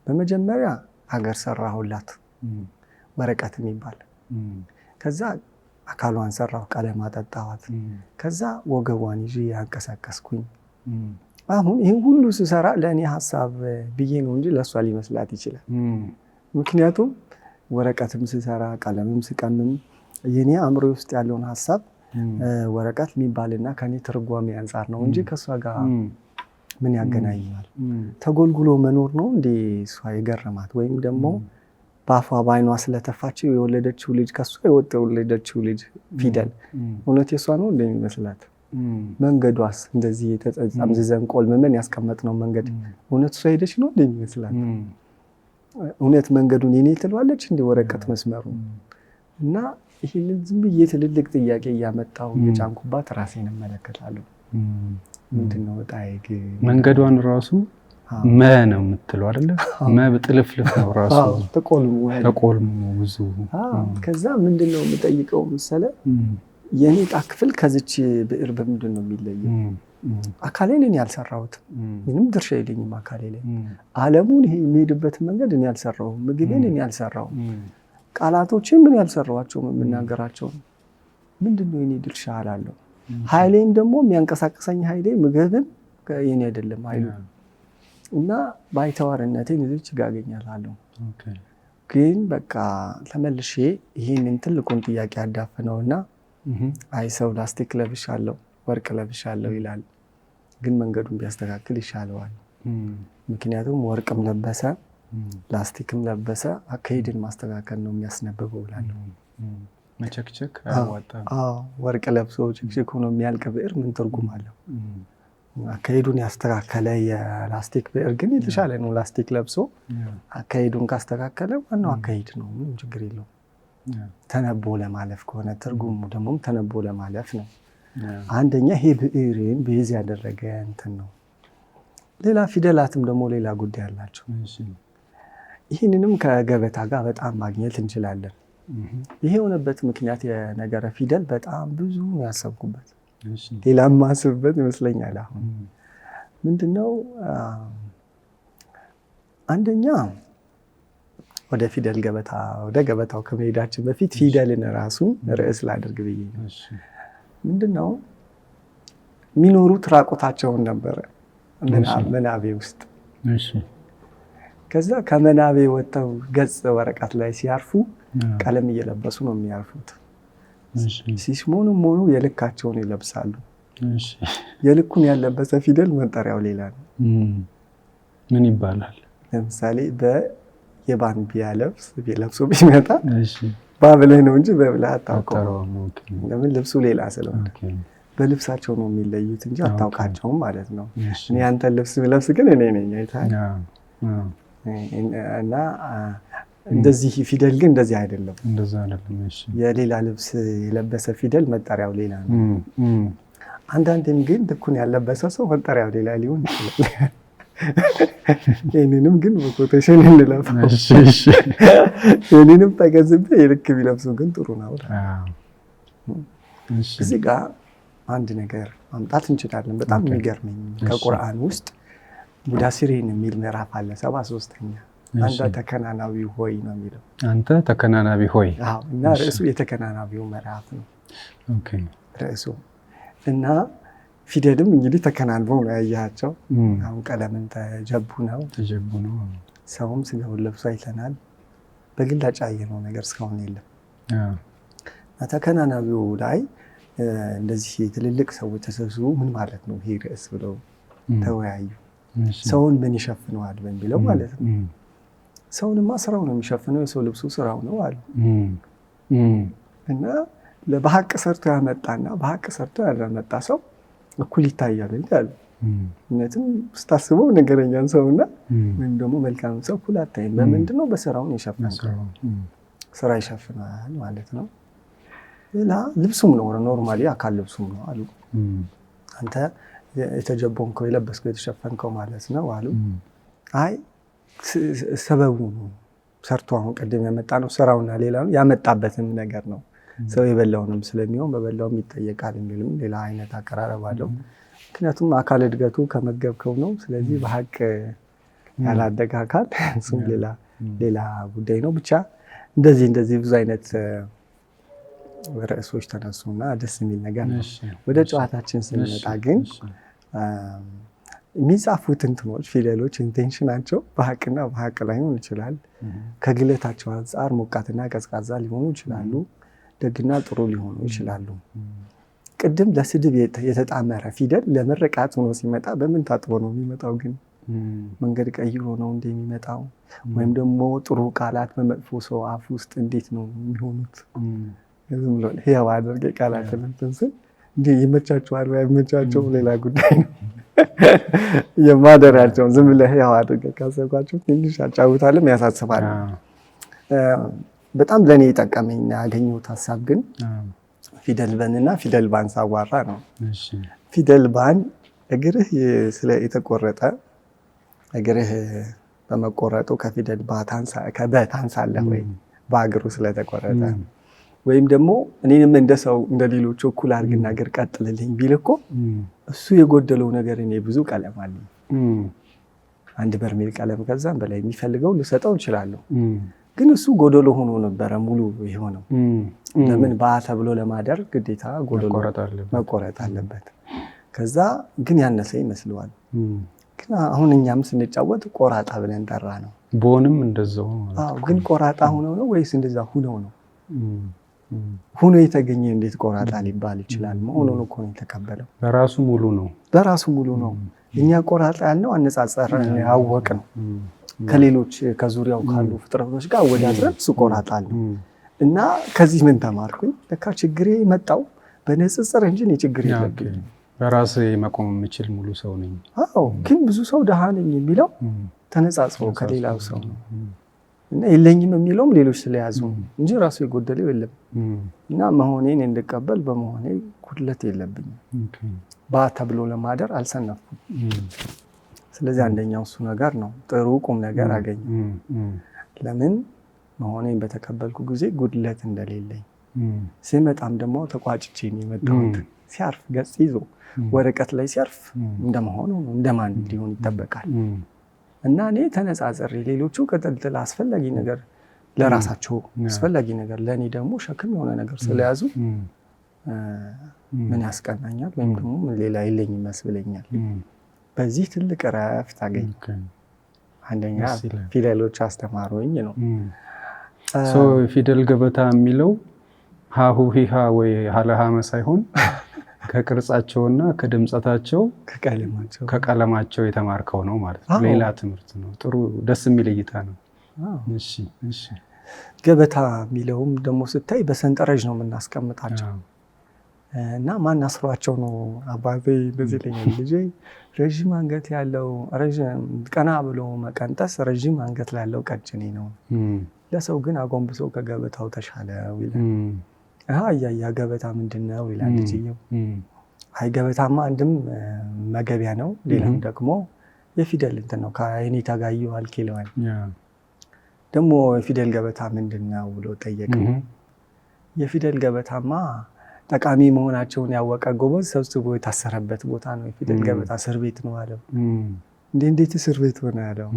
በመጀመሪያ ሀገር ሰራሁላት ወረቀት የሚባል። ከዛ አካሏን ሰራሁ፣ ቀለም አጠጣኋት። ከዛ ወገቧን ይዤ ያንቀሳቀስኩኝ። አሁን ይህን ሁሉ ስሰራ ለእኔ ሀሳብ ብዬ ነው እንጂ ለእሷ ሊመስላት ይችላል። ምክንያቱም ወረቀትም ስሰራ ቀለምም ስቀምም የኔ አእምሮ ውስጥ ያለውን ሀሳብ ወረቀት የሚባልና ከኔ ትርጓሜ አንጻር ነው እንጂ ከሷ ጋር ምን ያገናኛል? ተጎልጉሎ መኖር ነው እንዴ እሷ የገረማት? ወይም ደግሞ በአፏ በአይኗ ስለተፋችው የወለደችው ልጅ ከሷ የወለደችው ልጅ ፊደል እውነት የሷ ነው እንደሚመስላት? መንገዷስ እንደዚህ የተጠምዝዘን ቆልምመን ያስቀመጥነው መንገድ እውነት እሷ ሄደች ነው እንደሚመስላት? እውነት መንገዱን የኔ ትለዋለች እንደ ወረቀት መስመሩ? እና ይህንን ዝም ብዬ ትልልቅ ጥያቄ እያመጣው የጫንኩባት ራሴን እመለከታለሁ። ምንድነው እጣዬ ግን መንገዷን ራሱ መ ነው የምትለው አይደለ? መ በጥልፍልፍ ነው ራሱ ተቆልሙ ብዙ። ከዛ ምንድነው የምጠይቀው መሰለ የኔ ዕጣ ክፍል ከዚች ብዕር በምንድን ነው የሚለየው? አካሌን እኔ ያልሰራሁት ምንም ድርሻ የለኝም አካሌ ላይ። ዓለሙን ይሄ የሚሄድበትን መንገድ እኔ ያልሰራሁም፣ ምግቤን እኔ ያልሰራሁም፣ ቃላቶችን ምን ያልሰራኋቸው የምናገራቸው ምንድነው የኔ ድርሻ አላለሁ። ኃይሌን ደግሞ የሚያንቀሳቀሰኝ ኃይሌ ምግብን የኔ አይደለም ኃይሉ እና ባይተዋርነቴን እዚች ጋር አገኛለሁ። ግን በቃ ተመልሼ ይሄንን ትልቁን ጥያቄ አዳፍነውና አይ ሰው ላስቲክ ለብሻለሁ ወርቅ ለብሻለሁ ይላል፣ ግን መንገዱን ቢያስተካክል ይሻለዋል። ምክንያቱም ወርቅም ለበሰ ላስቲክም ለበሰ አካሄድን ማስተካከል ነው የሚያስነብበው እላለሁ። መቸክቸክ አያዋጣም። ወርቅ ለብሶ ችክችክ ሆኖ የሚያልቅ ብዕር ምን ትርጉም አለው? አካሄዱን ያስተካከለ የላስቲክ ብዕር ግን የተሻለ ነው። ላስቲክ ለብሶ አካሄዱን ካስተካከለ ዋናው አካሄድ ነው፣ ምንም ችግር የለውም። ተነቦ ለማለፍ ከሆነ ትርጉሙ ደግሞ ተነቦ ለማለፍ ነው። አንደኛ ይሄ ብዕርን ብዕዝ ያደረገ እንትን ነው። ሌላ ፊደላትም ደግሞ ሌላ ጉዳይ አላቸው። ይህንንም ከገበታ ጋር በጣም ማግኘት እንችላለን። ይሄ የሆነበት ምክንያት የነገረ ፊደል በጣም ብዙ ያሰብኩበት ሌላ ማስብበት ይመስለኛል። አሁን ምንድነው አንደኛ ወደ ፊደል ገበታ ወደ ገበታው ከመሄዳችን በፊት ፊደልን ራሱ ርዕስ ላድርግ ብዬ ነው። ምንድነው የሚኖሩት ራቆታቸውን ነበረ መናቤ ውስጥ። ከዛ ከመናቤ ወጥተው ገጽ ወረቀት ላይ ሲያርፉ ቀለም እየለበሱ ነው የሚያርፉት። ሲስሞኑም ሆኑ የልካቸውን ይለብሳሉ። የልኩን ያለበሰ ፊደል መጠሪያው ሌላ ነው። ምን ይባላል? ለምሳሌ የባን ቢለብሱ ቢመጣ ባብለህ ነው እንጂ በብለህ አታውቀውም። ለምን? ልብሱ ሌላ ስለሆነ በልብሳቸው ነው የሚለዩት እንጂ አታውቃቸውም ማለት ነው። እኔ አንተን ልብስ ብለብስ ግን እኔ ነኝ አይተሃል። እና እንደዚህ ፊደል ግን እንደዚህ አይደለም። እንደዛ አይደለም። እሺ የሌላ ልብስ የለበሰ ፊደል መጠሪያው ሌላ ነው። አንዳንዴም ግን ልኩን ያለበሰ ሰው መጠሪያው ሌላ ሊሆን ይችላል። ይህንንም ግን በኮቴሽን እንለፈው። ይህንንም ተገዝቤ የልክ ቢለብሱ ግን ጥሩ ነው። እዚህ ጋር አንድ ነገር ማምጣት እንችላለን። በጣም የሚገርመኝ ከቁርአን ውስጥ ሙዳሲሪን የሚል ምዕራፍ አለ 73ኛ። አንተ ተከናናቢ ሆይ ነው የሚለው። አንተ ተከናናቢ ሆይ። እና ርዕሱ የተከናናቢው ምዕራፍ ነው ርዕሱ። እና ፊደልም እንግዲህ ተከናንበው ነው ያያቸው። አሁን ቀለምን ተጀቡ ነው። ሰውም ስጋውን ለብሶ አይተናል። በግላጭ ያየነው ነገር እስካሁን የለም። ተከናናቢው ላይ እንደዚህ ትልልቅ ሰዎች ተሰብስበው ምን ማለት ነው ይሄ ርዕስ ብለው ተወያዩ። ሰውን ምን ይሸፍነዋል በሚለው ማለት ነው። ሰውንማ ስራው ነው የሚሸፍነው፣ የሰው ልብሱ ስራው ነው አሉ። እና በሀቅ ሰርቶ ያመጣና በሀቅ ሰርቶ ያልመጣ ሰው እኩል ይታያል ይላሉ። እውነትም ስታስበው ነገረኛን ሰውና ወይም ደግሞ መልካም ሰው እኩል አታይም። በምንድነው? በስራውን የሸፈነው። ስራ ይሸፍናል ማለት ነው። ሌላ ልብሱም ነው፣ ኖርማሊ አካል ልብሱም ነው አሉ። አንተ የተጀቦንከው የለበስከው የተሸፈንከው ማለት ነው አሉ። አይ ሰበቡ ነው ሰርቶ አሁን ቅድም የመጣ ነው ስራውና ሌላ ነው ያመጣበትም ነገር ነው። ሰው የበላውንም ስለሚሆን በበላውም ይጠየቃል የሚልም ሌላ አይነት አቀራረብ አለው። ምክንያቱም አካል እድገቱ ከመገብከው ነው። ስለዚህ በሀቅ ያላደገ አካል እሱም ሌላ ጉዳይ ነው። ብቻ እንደዚህ ብዙ አይነት ርዕሶች ተነሱና ደስ የሚል ነገር ነው። ወደ ጨዋታችን ስንመጣ ግን የሚጻፉት እንትኖች ፊደሎች ኢንቴንሽናቸው በሀቅና በሀቅ ላይሆን ይችላል። ከግለታቸው አንጻር ሞቃትና ቀዝቃዛ ሊሆኑ ይችላሉ። ደግና ጥሩ ሊሆኑ ይችላሉ። ቅድም ለስድብ የተጣመረ ፊደል ለምርቃት ሆኖ ሲመጣ በምን ታጥቦ ነው የሚመጣው? ግን መንገድ ቀይሮ ነው እንደ የሚመጣው? ወይም ደግሞ ጥሩ ቃላት በመጥፎ ሰው አፍ ውስጥ እንዴት ነው የሚሆኑት? ዝም ብሎ ህያው አድርጌ ቃላት ለምትንስል እንዲህ ይመቻቸዋል ወይ አይመቻቸው ሌላ ጉዳይ ነው። የማደሪያቸውን ዝም ብለህ ህያው አድርገህ ካሰብኳቸው ትንሽ አጫውታለም ያሳስባል። በጣም ለእኔ የጠቀመኝ ያገኘሁት ሀሳብ ግን ፊደል በንና ፊደል ባን ሳዋራ ነው። ፊደል ባን እግርህ የተቆረጠ እግርህ በመቆረጡ ከፊደል ታንሳለህ ወይ በእግሩ ስለተቆረጠ ወይም ደግሞ እኔንም እንደ ሰው እንደ ሌሎቹ እኩል አድርግና እግር ቀጥልልኝ ቢል እኮ እሱ የጎደለው ነገር እኔ ብዙ ቀለም አለኝ። አንድ በርሜል ቀለም ከዛም በላይ የሚፈልገው ልሰጠው እችላለሁ። ግን እሱ ጎደሎ ሆኖ ነበረ ሙሉ የሆነው። ለምን ባ ተብሎ ለማደር ግዴታ ጎደሎ መቆረጥ አለበት። ከዛ ግን ያነሰ ይመስለዋል። ግን አሁን እኛም ስንጫወት ቆራጣ ብለን ጠራ ነው። ቦንም እንደዛው ግን ቆራጣ ሆነው ነው ወይስ እንደዛ ሁነው ነው? ሁኖ የተገኘ እንዴት ቆራጣ ሊባል ይችላል? መሆኑን እኮ ነው የተቀበለው። በራሱ ሙሉ ነው። በራሱ ሙሉ ነው። እኛ ቆራጣ ያልነው አነጻጸር ያወቅ ነው። ከሌሎች ከዙሪያው ካሉ ፍጥረቶች ጋር አወዳድረን እሱ ቆራጣ ነው። እና ከዚህ ምን ተማርኩኝ? ለካ ችግሬ መጣው በንጽጽር እንጂ እኔ ችግር የለብኝም። በራሴ መቆም የምችል ሙሉ ሰው ነኝ። አዎ፣ ግን ብዙ ሰው ደሃ ነኝ የሚለው ተነጻጽሮ ከሌላው ሰው ነው። እና የለኝም የሚለውም ሌሎች ስለያዙ እንጂ ራሱ የጎደለው የለም። እና መሆኔን እንድቀበል በመሆኔ ጉድለት የለብኝም። ባ ተብሎ ለማደር አልሰነፍኩም። ስለዚህ አንደኛው እሱ ነገር ነው። ጥሩ ቁም ነገር አገኘ። ለምን መሆኔን በተቀበልኩ ጊዜ ጉድለት እንደሌለኝ ሲመጣም ደግሞ ተቋጭቼ የሚመጣውት ሲያርፍ ገጽ ይዞ ወረቀት ላይ ሲያርፍ እንደመሆኑ እንደማን ሊሆን ይጠበቃል። እና እኔ ተነጻጽሬ ሌሎቹ ቅጥልጥል አስፈላጊ ነገር ለራሳቸው አስፈላጊ ነገር ለእኔ ደግሞ ሸክም የሆነ ነገር ስለያዙ ምን ያስቀናኛል ወይም ደግሞ ምን ሌላ የለኝ ይመስለኛል። በዚህ ትልቅ ረፍት አገኝ። አንደኛ ፊደሎች አስተማሩኝ ነው። ፊደል ገበታ የሚለው ሀሁ ሂሃ ወይ ሀለሃመ ሳይሆን ከቅርጻቸውና ከድምጸታቸው ከቀለማቸው የተማርከው ነው ማለት ነው። ሌላ ትምህርት ነው። ጥሩ ደስ የሚል እይታ ነው። እሺ ገበታ የሚለውም ደግሞ ስታይ በሰንጠረዥ ነው የምናስቀምጣቸው እና ማን አስሯቸው ነው? አባቴ እንደዚህ ለኛል ልጄ ረዥም አንገት ያለው ረዥም ቀና ብሎ መቀንጠስ ረዥም አንገት ላለው ቀጭኔ ነው፣ ለሰው ግን አጎንብሶ ከገበታው ተሻለው ይላል። አያያ ገበታ ምንድነው ይላል ልጅየው። አይ ገበታማ አንድም መገቢያ ነው፣ ሌላም ደግሞ የፊደል እንትን ነው። ከአይኔ ታጋየው አልኪለዋል። ደግሞ የፊደል ገበታ ምንድነው ብሎ ጠየቀው። የፊደል ገበታማ ጠቃሚ መሆናቸውን ያወቀ ጎበዝ ሰብስቦ የታሰረበት ቦታ ነው። የፊደል ገበታ እስር ቤት ነው አለው። እንዴት እስር ቤት ሆነ ያለው?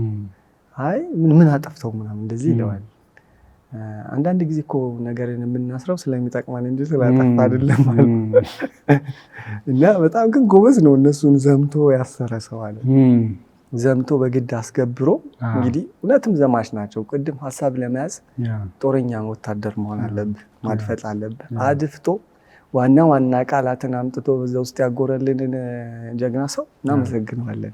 አይ ምን አጠፍተው ምናምን እንደዚህ ይለዋል። አንዳንድ ጊዜ እኮ ነገርን የምናስረው ስለሚጠቅመን እንጂ ስላጠፋ አይደለም አለ። እና በጣም ግን ጎበዝ ነው። እነሱን ዘምቶ ያሰረ ሰው አለ። ዘምቶ በግድ አስገብሮ እንግዲህ እውነትም ዘማች ናቸው። ቅድም ሀሳብ ለመያዝ ጦረኛ ወታደር መሆን አለብህ፣ ማድፈጥ አለብህ። አድፍጦ ዋና ዋና ቃላትን አምጥቶ በዛ ውስጥ ያጎረልንን ጀግና ሰው እናመሰግነዋለን።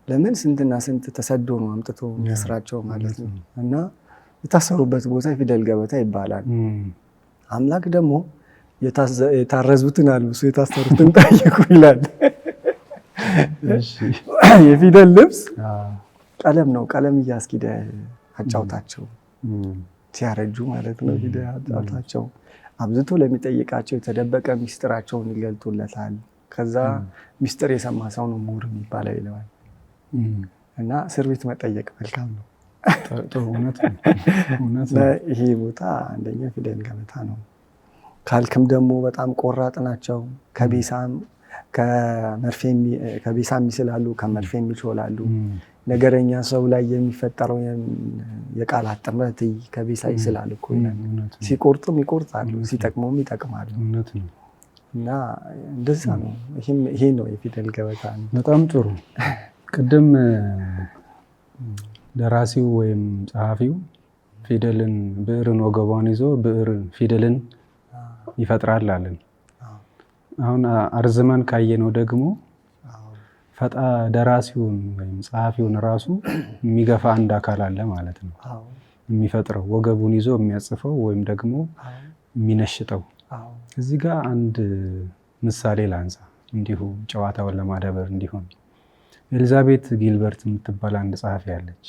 ለምን ስንትና ስንት ተሰዶ ነው አምጥቶ የሚያስራቸው ማለት ነው። እና የታሰሩበት ቦታ የፊደል ገበታ ይባላል። አምላክ ደግሞ የታረዙትን አልብሶ የታሰሩትን ጠይቁ ይላል። የፊደል ልብስ ቀለም ነው። ቀለም እያስኪደ አጫውታቸው ሲያረጁ ማለት ነው። ፊደል አጫውታቸው አብዝቶ ለሚጠይቃቸው የተደበቀ ሚስጥራቸውን ይገልጡለታል። ከዛ ሚስጥር የሰማ ሰው ነው ምሁር የሚባለው ይለዋል። እና እስር ቤት መጠየቅ መልካም ነው። ይሄ ቦታ አንደኛ ፊደል ገበታ ነው። ካልክም ደግሞ በጣም ቆራጥ ናቸው። ከቤሳም ይስላሉ፣ ከመርፌም ይሾላሉ። ነገረኛ ሰው ላይ የሚፈጠረው የቃላት ጥምረት ከቤሳ ይስላል እኮ። ሲቆርጡም ይቆርጣሉ፣ ሲጠቅሙም ይጠቅማሉ። እና እንደዛ ነው። ይሄ ነው የፊደል ገበታ ነው። በጣም ጥሩ። ቅድም ደራሲው ወይም ጸሐፊው ፊደልን ብዕርን ወገቧን ይዞ ፊደልን ይፈጥራል አለን። አሁን አርዝመን ካየነው ደግሞ ደራሲውን ወይም ጸሐፊውን ራሱ የሚገፋ አንድ አካል አለ ማለት ነው። የሚፈጥረው ወገቡን ይዞ የሚያጽፈው ወይም ደግሞ የሚነሽጠው። እዚህ ጋር አንድ ምሳሌ ላንሳ እንዲሁ ጨዋታውን ለማዳበር እንዲሆን። ኤልዛቤት ጊልበርት የምትባል አንድ ጸሐፊ አለች።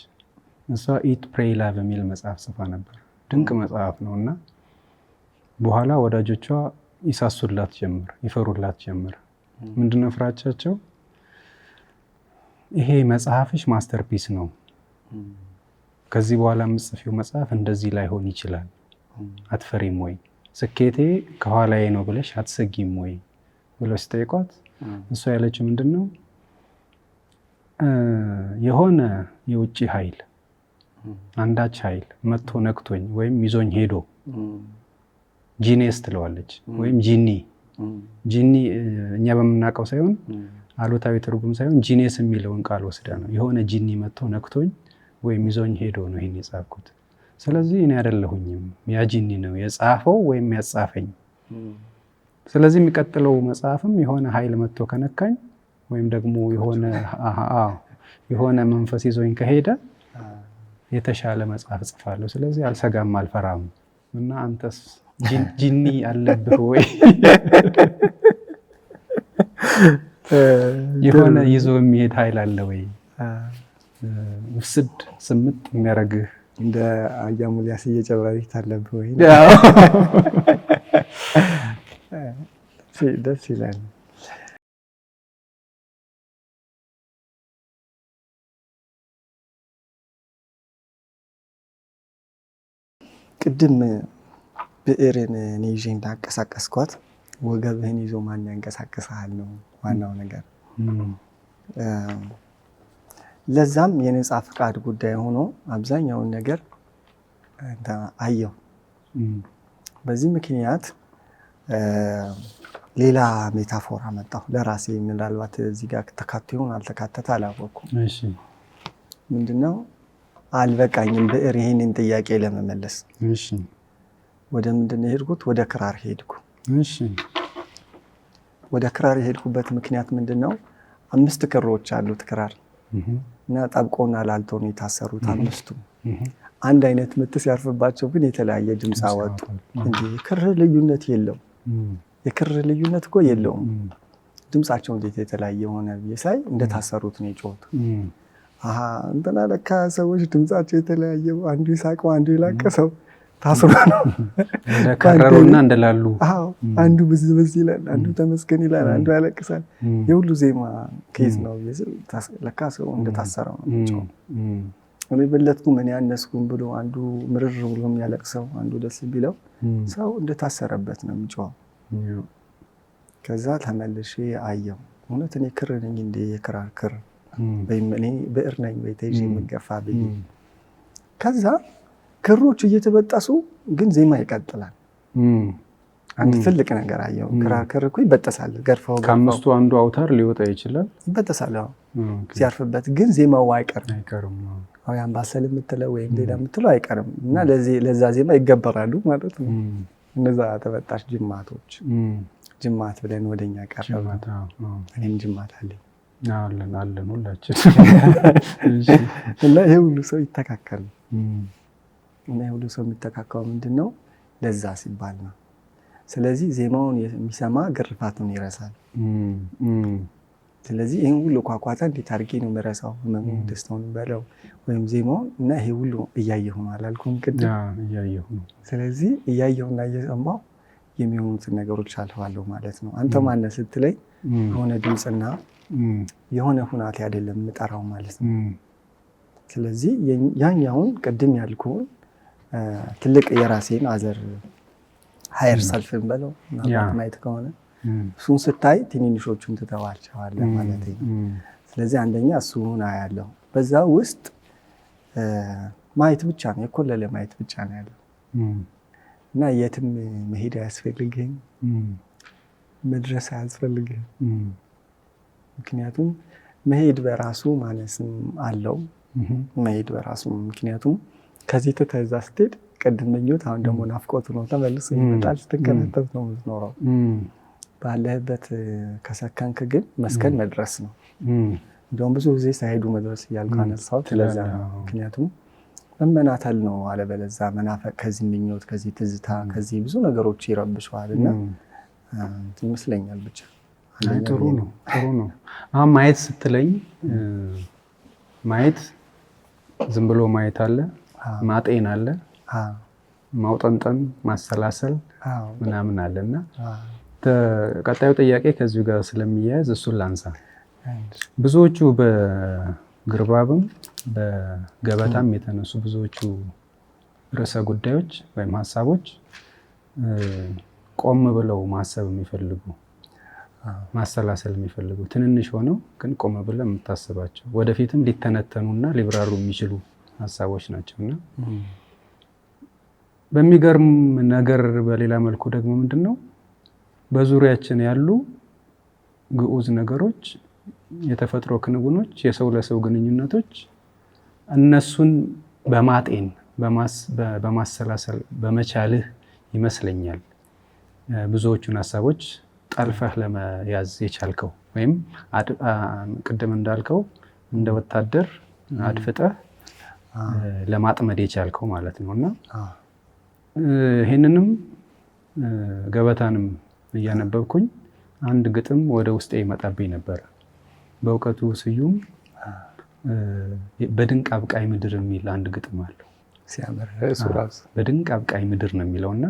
እሷ ኢት ፕሬይ ላቭ የሚል መጽሐፍ ጽፋ ነበር። ድንቅ መጽሐፍ ነው እና በኋላ ወዳጆቿ ይሳሱላት ጀመር፣ ይፈሩላት ጀመር። ምንድነው ፍራቻቸው? ይሄ መጽሐፍሽ ማስተርፒስ ነው፣ ከዚህ በኋላ የምትጽፊው መጽሐፍ እንደዚህ ላይሆን ይችላል፣ አትፈሪም ወይ? ስኬቴ ከኋላዬ ነው ብለሽ አትሰጊም ወይ ብለው ሲጠይቋት እሷ ያለችው ምንድነው? የሆነ የውጭ ኃይል አንዳች ኃይል መጥቶ ነክቶኝ ወይም ይዞኝ ሄዶ ጂኔስ ትለዋለች ወይም ጂኒ እኛ በምናውቀው ሳይሆን አሉታዊ ትርጉም ሳይሆን ጂኔስ የሚለውን ቃል ወስዳ ነው። የሆነ ጂኒ መጥቶ ነክቶኝ ወይም ይዞኝ ሄዶ ነው ይሄን የጻፍኩት። ስለዚህ እኔ አይደለሁኝም፣ ያ ጂኒ ነው የጻፈው ወይም ያጻፈኝ። ስለዚህ የሚቀጥለው መጽሐፍም የሆነ ኃይል መጥቶ ከነካኝ ወይም ደግሞ የሆነ መንፈስ ይዞኝ ከሄደ የተሻለ መጽሐፍ እጽፋለሁ። ስለዚህ አልሰጋም፣ አልፈራም። እና አንተስ ጂኒ አለብህ ወይ? የሆነ ይዞ የሚሄድ ኃይል አለ ወይ? ውስድ ስምጥ የሚያደርግህ እንደ አያሙሊያስ እየጨበሪት አለብህ ወይ? ደስ ይላል። ቅድም ብዕርን እኔ ይዤ እንዳንቀሳቀስኳት ወገብህን ይዞ ማን ያንቀሳቅስሃል ነው ዋናው ነገር። ለዛም የነጻ ፍቃድ ጉዳይ ሆኖ አብዛኛውን ነገር አየው። በዚህ ምክንያት ሌላ ሜታፎር አመጣሁ ለራሴ። ምናልባት እዚህ ጋር ተካቶ ይሆን አልተካተተ አላወኩም። ምንድነው? አልበቃኝም ብዕር ይሄንን ጥያቄ ለመመለስ። ወደ ምንድን ነው የሄድኩት? ወደ ክራር ሄድኩ። ወደ ክራር የሄድኩበት ምክንያት ምንድነው? 5 ክሮች አሉት ክራር እና ጠብቆና ላልቶ ነው የታሰሩት አምስቱ። አንድ አይነት ምት ሲያርፍባቸው ግን የተለያየ ድምፅ አወጡ። እንዴ ክር ልዩነት የለው? የክር ልዩነት እኮ የለውም። ድምፃቸው እንዴት የተለያየ ሆነ ብዬ ሳይ እንደታሰሩት ነው የጮሁት። እንትና ለካ ሰዎች ድምፃቸው የተለያየው አንዱ ይሳቀው አንዱ ይላቀሰው ታስሮ ነው። እንደከረሩና እንደላሉ። አንዱ ብዝብዝ ይላል፣ አንዱ ተመስገን ይላል፣ አንዱ ያለቅሳል። የሁሉ ዜማ ኬዝ ነው። ለካ ሰው እንደታሰረው ነው የሚጮኸው። እኔ በለጥኩም እኔ ያነስኩም ብሎ አንዱ ምርር ብሎ የሚያለቅሰው አንዱ ደስ ቢለው ሰው እንደታሰረበት ነው የሚጮኸው። ከዛ ተመልሼ አየው። እውነት እኔ ክር ነኝ እንደ የክራር ክር ወይም እኔ ብዕር ነኝ ወይ ተይዤ የምገፋ ብዬ። ከዛ ክሮች እየተበጠሱ ግን ዜማ ይቀጥላል። አንድ ትልቅ ነገር አየው። ክራር ክር እኮ ይበጠሳል። ገርፈው ከአምስቱ አንዱ አውታር ሊወጣ ይችላል፣ ይበጠሳል። ሲያርፍበት ግን ዜማው አይቀርም። አምባሰል የምትለው ወይም ሌላ የምትለው አይቀርም እና ለዛ ዜማ ይገበራሉ ማለት ነው። እነዛ ተበጣሽ ጅማቶች ጅማት ብለን ወደኛ ቀረበ። እኔም ጅማት አለኝ አለን ሁላችን። እና ይሄ ሁሉ ሰው ይተካከል እና ይሄ ሁሉ ሰው የሚተካከለው ምንድነው? ለዛ ሲባል ነው። ስለዚህ ዜማውን የሚሰማ ግርፋቱን ይረሳል። ስለዚህ ይሄን ሁሉ ቋቋታ እንዴት አድርጌ ነው የምረሳው? ደስታውን በለው ወይም ዜማውን እና ይሄ ሁሉ እያየሁ ነው አላልኩም ቅድም? እያየሁ ነው። ስለዚህ እያየሁና እየሰማሁ የሚሆኑትን ነገሮች አልፈዋለሁ ማለት ነው። አንተ ማነህ ስትለኝ የሆነ ድምፅና የሆነ ሁናቴ አይደለም የምጠራው ማለት ነው። ስለዚህ ያኛውን ቅድም ያልኩውን ትልቅ የራሴን አዘር ሃየር ሰልፍን በለው ማየት ከሆነ እሱን ስታይ ትንንሾቹን ትተዋቸዋለህ ማለት ነው። ስለዚህ አንደኛ እሱን አያለሁ። በዛ ውስጥ ማየት ብቻ ነው፣ የኮለለ ማየት ብቻ ነው ያለው እና የትም መሄድ አያስፈልግም። መድረስ አያስፈልግም። ምክንያቱም መሄድ በራሱ ማነስም አለው። መሄድ በራሱ ምክንያቱም ከዚህ ተዛ ስትሄድ ቅድም ምኞት አሁን ደግሞ ናፍቆት ነው ተመልሶ ይመጣል። ስትከነተብ ነው የምትኖረው። ባለህበት ከሰከንክ ግን መስከን መድረስ ነው። እንደውም ብዙ ጊዜ ሳይሄዱ መድረስ እያልኩ አነሳሁት ለዛ ነው። ምክንያቱም መመናተል ነው አለበለዛ መናፈቅ፣ ከዚህ ምኞት፣ ከዚህ ትዝታ፣ ከዚህ ብዙ ነገሮች ይረብሸዋል እና ይመስለኛል ብቻ ጥሩ ነው። አሁን ማየት ስትለኝ ማየት ዝም ብሎ ማየት አለ፣ ማጤን አለ፣ ማውጠንጠን፣ ማሰላሰል ምናምን አለና ቀጣዩ ጥያቄ ከዚሁ ጋር ስለሚያያዝ እሱን ላንሳ። ብዙዎቹ በግርባብም በገበታም የተነሱ ብዙዎቹ ርዕሰ ጉዳዮች ወይም ሀሳቦች ቆም ብለው ማሰብ የሚፈልጉ ማሰላሰል የሚፈልጉ ትንንሽ ሆነው ግን ቆም ብለው የምታስባቸው ወደፊትም ሊተነተኑና ሊብራሩ የሚችሉ ሀሳቦች ናቸውና በሚገርም ነገር በሌላ መልኩ ደግሞ ምንድነው በዙሪያችን ያሉ ግዑዝ ነገሮች፣ የተፈጥሮ ክንውኖች፣ የሰው ለሰው ግንኙነቶች እነሱን በማጤን በማሰላሰል በመቻልህ ይመስለኛል ብዙዎቹን ሀሳቦች ጠልፈህ ለመያዝ የቻልከው ወይም ቅድም እንዳልከው እንደ ወታደር አድፍጠህ ለማጥመድ የቻልከው ማለት ነውና ይሄንንም ገበታንም እያነበብኩኝ አንድ ግጥም ወደ ውስጤ ይመጣብኝ ነበር። በእውቀቱ ስዩም በድንቅ አብቃይ ምድር የሚል አንድ ግጥም አለው። ሲያምር እሱ ራሱ በድንቅ አብቃይ ምድር ነው የሚለውና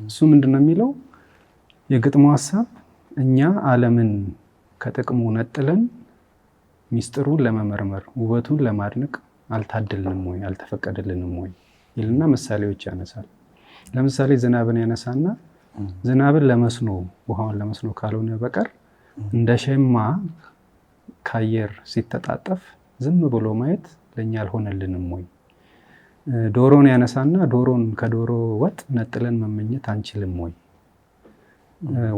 እሱ ምንድነው የሚለው የግጥሙ ሀሳብ እኛ ዓለምን ከጥቅሙ ነጥለን ሚስጥሩን ለመመርመር ውበቱን ለማድነቅ አልታደልንም ወይ አልተፈቀደልንም ወይ ይልና ምሳሌዎች ያነሳል። ለምሳሌ ዝናብን ያነሳና ዝናብን ለመስኖ ውሃውን ለመስኖ ካልሆነ በቀር እንደ ሸማ ከአየር ሲተጣጠፍ ዝም ብሎ ማየት ለኛ አልሆነልንም ወይ። ዶሮን ያነሳና ዶሮን ከዶሮ ወጥ ነጥለን መመኘት አንችልም ወይ።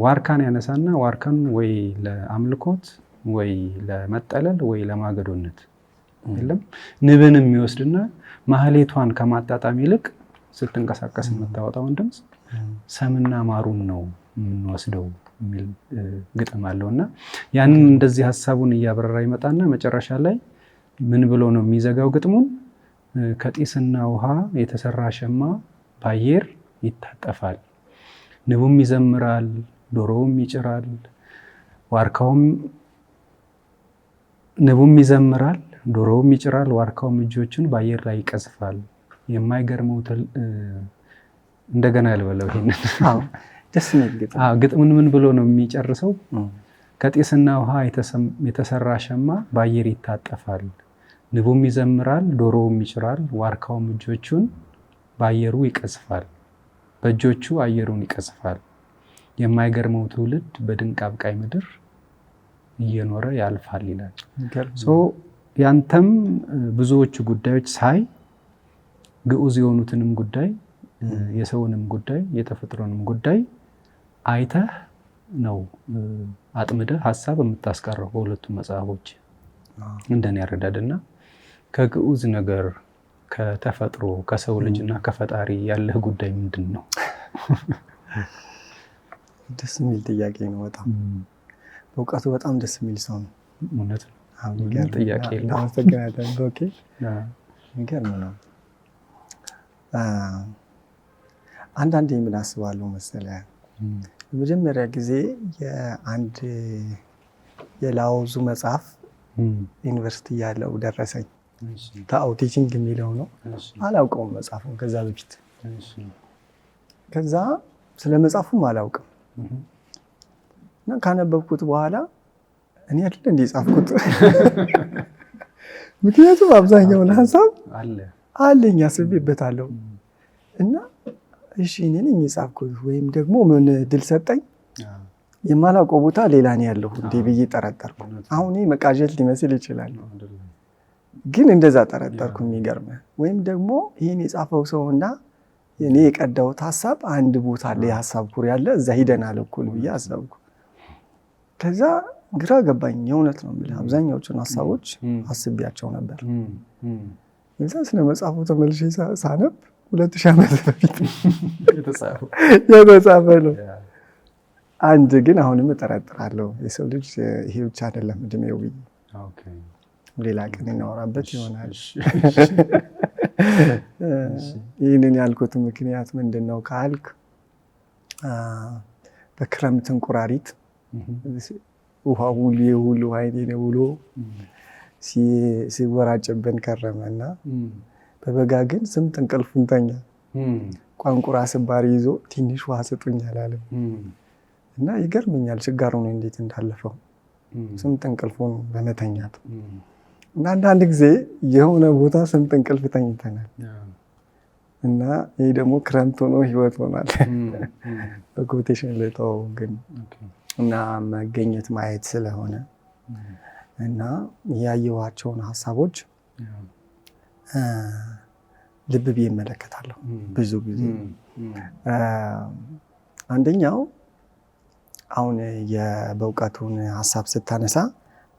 ዋርካን ያነሳና ዋርካን ወይ ለአምልኮት ወይ ለመጠለል ወይ ለማገዶነት የለም ንብን የሚወስድና ማህሌቷን ከማጣጣም ይልቅ ስትንቀሳቀስ የምታወጣውን ድምፅ ሰምና ማሩን ነው የምንወስደው የሚል ግጥም አለውና ያንን እንደዚህ ሀሳቡን እያበረራ ይመጣና መጨረሻ ላይ ምን ብሎ ነው የሚዘጋው ግጥሙን? ከጢስና ውሃ የተሰራ ሸማ በአየር ይታጠፋል፣ ንቡም ይዘምራል፣ ዶሮውም ይጭራል፣ ንቡም ይዘምራል፣ ዶሮውም ይጭራል፣ ዋርካውም እጆቹን በአየር ላይ ይቀዝፋል። የማይገርመው እንደገና ያልበለው ይሄንን ደስ የሚል ግጥም። ግጥሙን ምን ብሎ ነው የሚጨርሰው? ከጢስና ውሃ የተሰራ ሸማ በአየር ይታጠፋል፣ ንቡም ይዘምራል፣ ዶሮውም ይጭራል፣ ዋርካውም እጆቹን በአየሩ ይቀዝፋል፣ በእጆቹ አየሩን ይቀዝፋል። የማይገርመው ትውልድ በድንቅ አብቃይ ምድር እየኖረ ያልፋል ይላል። ያንተም ብዙዎቹ ጉዳዮች ሳይ ግዑዝ የሆኑትንም ጉዳይ የሰውንም ጉዳይ የተፈጥሮንም ጉዳይ አይተህ ነው አጥምደህ ሀሳብ የምታስቀረው በሁለቱም መጽሐፎች እንደኔ ያረዳድና ከግዑዝ ነገር ከተፈጥሮ ከሰው ልጅና ከፈጣሪ ያለህ ጉዳይ ምንድን ነው? ደስ የሚል ጥያቄ ነው። በጣም በእውቀቱ በጣም ደስ የሚል ሰው ነው። እውነት ነው። ጥያቄ የለም። አመሰግናለሁ። ኦኬ የሚገርም ነው። አንዳንዴ ምን አስባለሁ መሰለህ፣ የመጀመሪያ ጊዜ የአንድ የላኦዙ መጽሐፍ ዩኒቨርሲቲ ያለው ደረሰኝ። ታኦ ቲቺንግ የሚለው ነው። አላውቀውም መጽሐፉን ከዛ በፊት። ከዛ ስለ መጽሐፉም አላውቅም እና ካነበብኩት በኋላ እኔ አይደል እንደ ጻፍኩት ምክንያቱም አብዛኛውን ሀሳብ አለኝ አስቤበታለሁ እና እሺ እኔ ነኝ የጻፍኩት ወይም ደግሞ ምን ድል ሰጠኝ የማላውቀው ቦታ ሌላ ነው ያለው እንዴ ብዬ ጠረጠርኩ። አሁን ይሄ መቃዠት ሊመስል ይችላል፣ ግን እንደዛ ጠረጠርኩ። የሚገርምህ ወይም ደግሞ ይሄን የጻፈው ሰውና እኔ የቀዳሁት ሀሳብ አንድ ቦታ ላይ ሀሳብ ኩር ያለ እዛ ሂደናል እኩል ብዬ አሰብኩ። ከዛ ግራ ገባኝ። የእውነት ነው የምልህ አብዛኛዎቹን ሀሳቦች አስቤያቸው ነበር። ከዛ ስለ መጽሐፉ ተመልሼ ሳነብ 2000 ዓመት በፊት የተጻፈ ነው። አንድ ግን አሁንም እጠረጥራለሁ የሰው ልጅ ይሄ ብቻ አይደለም እድሜው ብዬ ሌላ ቀን እናወራበት ይሆናል። ይህንን ያልኩት ምክንያት ምንድን ነው ካልክ በክረምት እንቁራሪት ውሃ ሁሉ አይኔ ውሎ ሲወራጭብን ከረመና በበጋ ግን ስምጥ እንቅልፉን ተኛ። ቋንቁራ ስባሪ ይዞ ትንሽ ውሃ ስጡኝ አላለም። እና ይገርመኛል ችጋሩ ነው እንዴት እንዳለፈው ስምጥ እንቅልፉን በመተኛት። እና አንዳንድ ጊዜ የሆነ ቦታ ስምጥ እንቅልፍ ተኝተናል እና ይሄ ደግሞ ክረምት ሆኖ ህይወት ሆኗል። በኮቴሽን ልተው ግን እና መገኘት ማየት ስለሆነ እና ያየኋቸውን ሀሳቦች ልብ ብዬ እመለከታለሁ ብዙ ጊዜ። አንደኛው አሁን በእውቀቱን ሀሳብ ስታነሳ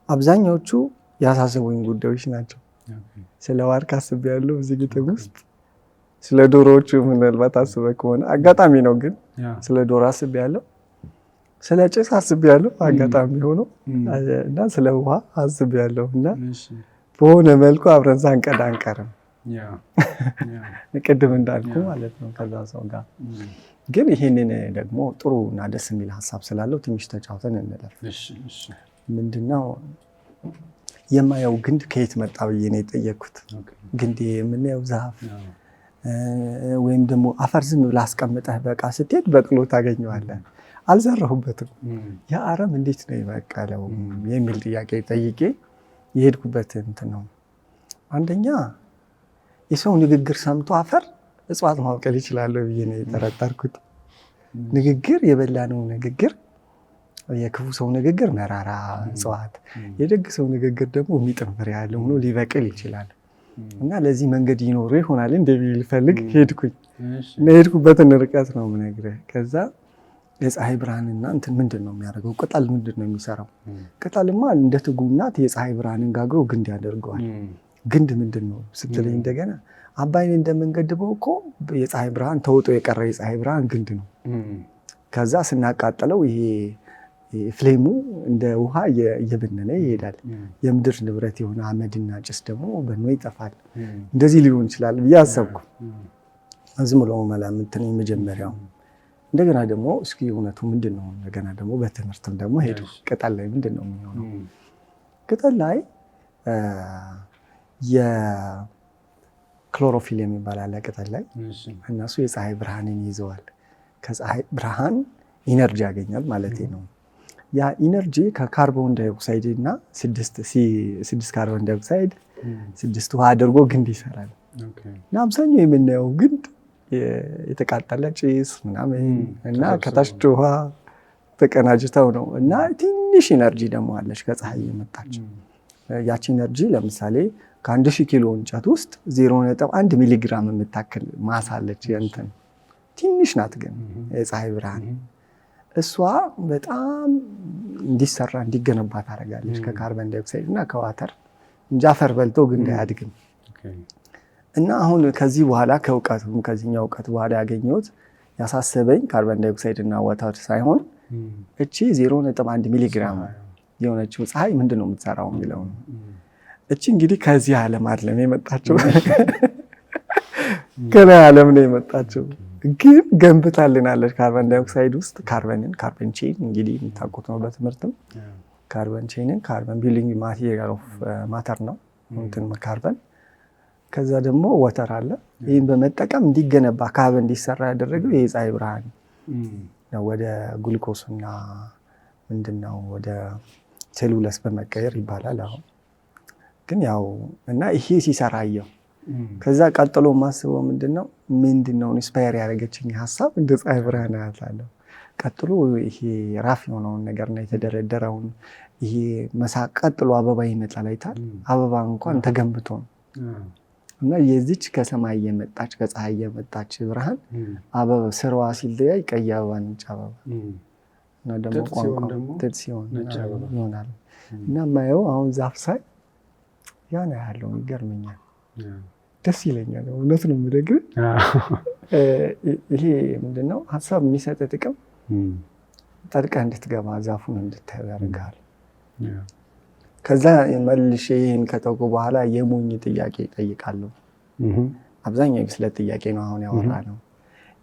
አብዛኛዎቹ ያሳሰቡኝ ጉዳዮች ናቸው። ስለ ዋርካ አስቤያለሁ እዚህ ግጥም ውስጥ። ስለ ዶሮዎቹ ምናልባት አስበህ ከሆነ አጋጣሚ ነው፣ ግን ስለ ዶሮ አስቤያለሁ። ስለ ጭስ አስቤያለሁ አጋጣሚ ሆኖ እና ስለ ውሃ አስቤያለሁ። እና በሆነ መልኩ አብረን ሳንቀዳ አንቀርም፣ ቅድም እንዳልኩ ማለት ነው ከዛ ሰው ጋር። ግን ይሄንን ደግሞ ጥሩ እና ደስ የሚል ሀሳብ ስላለው ትንሽ ተጫውተን እንለፍ። ምንድነው የማየው ግንድ ከየት መጣ ብዬ ነው የጠየቅኩት። ግንድ የምናየው ዛፍ ወይም ደግሞ አፈር ዝም ብለህ አስቀምጠህ በቃ ስትሄድ በቅሎ ታገኘዋለህ። አልዘራሁበትም። ያ አረም እንዴት ነው የበቀለው የሚል ጥያቄ ጠይቄ የሄድኩበት እንትን ነው። አንደኛ የሰው ንግግር ሰምቶ አፈር እጽዋት ማብቀል ይችላል ብዬ ነው የጠረጠርኩት። ንግግር የበላነው ንግግር፣ የክፉ ሰው ንግግር መራራ እጽዋት፣ የደግ ሰው ንግግር ደግሞ የሚጥም ፍሬ ያለው ሆኖ ሊበቅል ይችላል። እና ለዚህ መንገድ ይኖሩ ይሆናል እንደሚል ልፈልግ ሄድኩኝ። እና የሄድኩበትን ርቀት ነው የምነግርህ። ከዛ የፀሐይ ብርሃንና እንትን ምንድን ነው የሚያደርገው? ቅጠል ምንድን ነው የሚሰራው? ቅጠልማ እንደ ትጉ እናት የፀሐይ ብርሃንን ጋግሮ ግንድ ያደርገዋል። ግንድ ምንድን ነው ስትለኝ እንደገና አባይን እንደምንገድበው እኮ የፀሐይ ብርሃን ተውጦ የቀረ የፀሐይ ብርሃን ግንድ ነው። ከዛ ስናቃጠለው ይሄ ፍሌሙ እንደ ውሃ እየበነነ ይሄዳል። የምድር ንብረት የሆነ አመድና ጭስ ደግሞ በኖ ይጠፋል። እንደዚህ ሊሆን ይችላል ብዬ አሰብኩ። ዝም ብሎ መላምት ነው የመጀመሪያው። እንደገና ደግሞ እስኪ እውነቱ ምንድን ነው? እንደገና ደግሞ በትምህርትም ደግሞ ሄዱ። ቅጠል ላይ ምንድን ነው የሚሆነው? ቅጠል ላይ የክሎሮፊል የሚባል አለ ቅጠል ላይ። እነሱ የፀሐይ ብርሃንን ይዘዋል። ከፀሐይ ብርሃን ኢነርጂ ያገኛል ማለት ነው። ያ ኢነርጂ ከካርቦን ዳይኦክሳይድ እና 6 ካርቦን ዳይኦክሳይድ 6 ውሃ አድርጎ ግንድ ይሰራል። እና አብዛኛው የምናየው ግንድ የተቃጠለ ጭስ ምናምን እና ከታች ውሃ ተቀናጅተው ነው። እና ትንሽ ኢነርጂ ደግሞ አለች ከፀሐይ የመጣች። ያቺ ኢነርጂ ለምሳሌ ከ1000 ኪሎ እንጨት ውስጥ 0.1 ሚሊግራም የምታክል ማሳ አለች። የእንትን ትንሽ ናት ግን የፀሐይ ብርሃን። እሷ በጣም እንዲሰራ እንዲገነባ ታደርጋለች ከካርቦን ዳይኦክሳይድ እና ከዋተር እንጂ አፈር በልቶ ግንድ አያድግም። እና አሁን ከዚህ በኋላ ከዚህኛው እውቀት በኋላ ያገኘሁት ያሳሰበኝ ካርቦን ዳይኦክሳይድ እና ዋተር ሳይሆን እቺ 0.1 ሚሊግራም የሆነችው ፀሐይ ምንድን ነው የምትሰራው የሚለው ነው። እቺ እንግዲህ ከዚህ ዓለም አይደለም የመጣችው፣ ከላይ ዓለም ነው የመጣችው። ግን ገንብታልናለች ካርቦን ዳይኦክሳይድ ውስጥ ካርበን ቼን እንግዲህ የምታውቁት ነው በትምህርትም። ካርበን ቼንን ካርበን ቢልዲንግ ማቴሪያል ኦፍ ማተር ነው እንትን ካርበን። ከዛ ደግሞ ወተር አለ። ይህን በመጠቀም እንዲገነባ ካርበን እንዲሰራ ያደረገው የፀሐይ ብርሃን ነው። ወደ ግሉኮስና ምንድነው ወደ ሴሉለስ በመቀየር ይባላል አሁን ግን ያው። እና ይሄ ሲሰራ አየው። ከዛ ቀጥሎ ማስበው ምንድነው ኢንስፓየር ያደረገችኝ ሀሳብ እንደ ፀሐይ ብርሃን አያታለሁ። ቀጥሎ ይሄ ራፍ የሆነውን ነገርና የተደረደረውን ይሄ መሳቅ ቀጥሎ አበባ ይመጣል አይታል። አበባ እንኳን ተገንብቶ ነው። እና የዚች ከሰማይ የመጣች ከፀሐይ የመጣች ብርሃን አበባ ስሯ ሲለያይ ቀይ አበባ ነጭ አበባ እና ደግሞ ቋንቋ ጥጥ ሲሆን ይሆናል። እና የማየው አሁን ዛፍ ሳይ ያ ነው ያለው። ይገርመኛል፣ ደስ ይለኛል። እውነት ነው የምነግርህ። ይሄ ምንድነው ሀሳብ የሚሰጥ ጥቅም ጠልቀህ እንድትገባ ዛፉን እንድታየው ያደርጋል። ከዛ መልሼ ይህን ከተውኩ በኋላ የሞኝ ጥያቄ ይጠይቃለሁ። አብዛኛው የብስለት ጥያቄ ነው አሁን ያወራ ነው።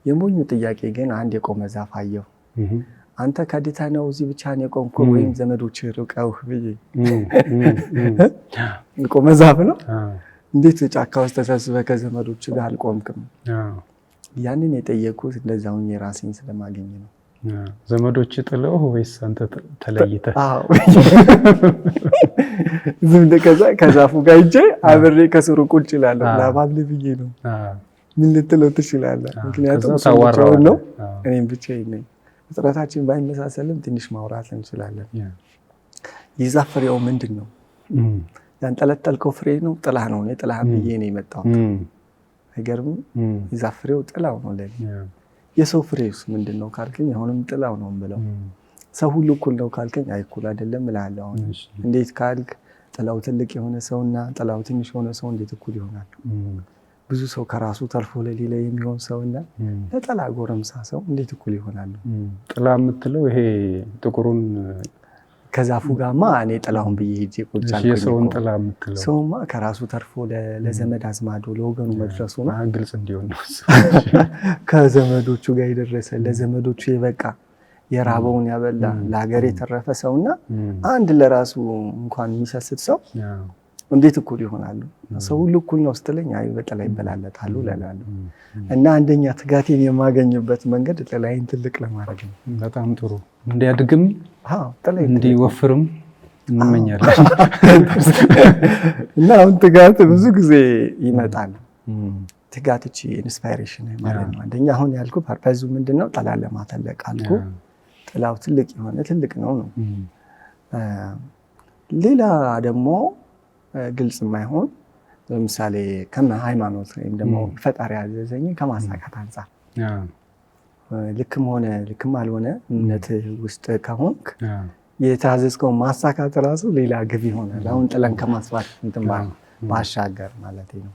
የሞኙ ጥያቄ ግን አንድ የቆመ ዛፍ አየሁ። አንተ ከድተህ ነው እዚህ ብቻህን የቆምኩ ወይም ዘመዶች ርቀውህ ብዬ። የቆመ ዛፍ ነው። እንዴት ጫካ ውስጥ ተሰብስበህ ከዘመዶች ጋር አልቆምክም? ያንን የጠየኩት እንደዛው የራሴን ስለማገኝ ነው። ዘመዶች ጥለው ወይስ አንተ ተለይተህ? ዝም ከዛፉ ጋር ሂጄ አብሬ ከስሩ ቁጭ እላለሁ። ላባብል ብዬ ነው። ምን ልትለው ትችላለህ? ምክንያቱም ሰው ነው፣ እኔም ብቻዬን ነኝ። ፍጥረታችን ባይመሳሰልም ትንሽ ማውራት እንችላለን። የዛፍ ፍሬው ምንድን ነው? ያንጠለጠልከው ፍሬ ነው? ጥላ ነው? እኔ ጥላ ብዬ ነው የመጣሁት። አይገርምም? የዛፍ ፍሬው ጥላው ነው ለኔ። የሰው ፍሬውስ ምንድን ነው ካልከኝ አሁንም ጥላው ነው የምለው። ሰው ሁሉ እኩል ነው ካልከኝ አይ እኩል አይደለም እላለሁ። አሁን እንዴት ካልክ ጥላው ትልቅ የሆነ ሰውና ጥላው ትንሽ የሆነ ሰው እንዴት እኩል ይሆናሉ? ብዙ ሰው ከራሱ ተርፎ ለሌላ የሚሆን ሰውና ለጥላ ጎረምሳ ሰው እንዴት እኩል ይሆናሉ? ጥላ የምትለው ይሄ ጥቁሩን ከዛፉ ጋርማ እኔ ጥላውን ብዬ ሄጄ ቁጭ አልኩኝ። የሰውን ጥላ የምትለው ሰውማ ከራሱ ተርፎ ለዘመድ አዝማዶ ለወገኑ መድረሱ ነው። ግልጽ እንዲሆን ነው። ከዘመዶቹ ጋር የደረሰ ለዘመዶቹ የበቃ የራበውን ያበላ ለሀገር የተረፈ ሰውና አንድ ለራሱ እንኳን የሚሰስት ሰው እንዴት እኩል ይሆናሉ? ሰው ሁሉ እኩል ነው ስትለኝ አይ በጥላ ይበላለጣሉ እላለሁ። እና አንደኛ ትጋቴን የማገኝበት መንገድ ጥላዬን ትልቅ ለማድረግ ነው። በጣም ጥሩ። እንዲያድግም እንዲወፍርም እንመኛለን። እና አሁን ትጋት ብዙ ጊዜ ይመጣል። ትጋት እቺ ኢንስፓይሬሽን ማለት ነው። አንደኛ አሁን ያልኩ ፐርፐዙ ምንድነው? ጥላን ለማተለቅ አልኩ። ጥላው ትልቅ የሆነ ትልቅ ነው። ሌላ ደግሞ ግልጽ የማይሆን ለምሳሌ ከሃይማኖት ወይም ደግሞ ፈጣሪ ያዘዘኝ ከማሳካት አንፃር ልክም ሆነ ልክም አልሆነ እምነት ውስጥ ከሆንክ የታዘዝከው ማሳካት ራሱ ሌላ ግብ ይሆናል። አሁን ጥለን ከማስፋት እንትን ባሻገር ማለት ነው።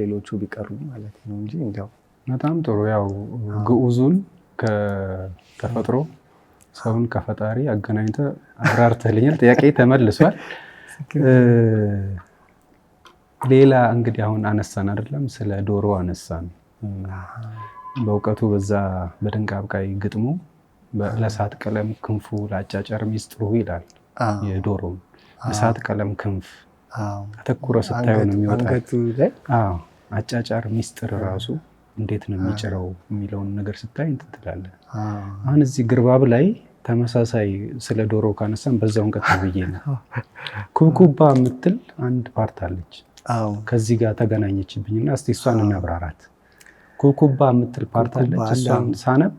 ሌሎቹ ቢቀሩ ማለት ነው እንጂ እንዲያው በጣም ጥሩ። ያው ግዑዙን ከተፈጥሮ ሰውን ከፈጣሪ አገናኝተህ አብራርተህልኛል። ጥያቄ ተመልሷል። ሌላ እንግዲህ አሁን አነሳን አይደለም? ስለ ዶሮ አነሳን። በእውቀቱ በዛ በድንቅ አብቃይ ግጥሙ ለእሳት ቀለም ክንፉ ለአጫጫር ሚስጥሩ ይላል። የዶሮ እሳት ቀለም ክንፍ አተኩረ ስታየው ነው የሚወጣው። አጫጫር ሚስጥር ራሱ እንዴት ነው የሚጭረው የሚለውን ነገር ስታይ እንትን ትላለህ። አሁን እዚህ ግርባብ ላይ ተመሳሳይ ስለ ዶሮ ካነሳን በዛውን ቀጥል ብዬ ነው። ኩብኩባ የምትል አንድ ፓርት አለች። ከዚህ ጋር ተገናኘችብኝና እስቲ እሷን እናብራራት። ኩብኩባ የምትል ፓርት አለች። እሷን ሳነብ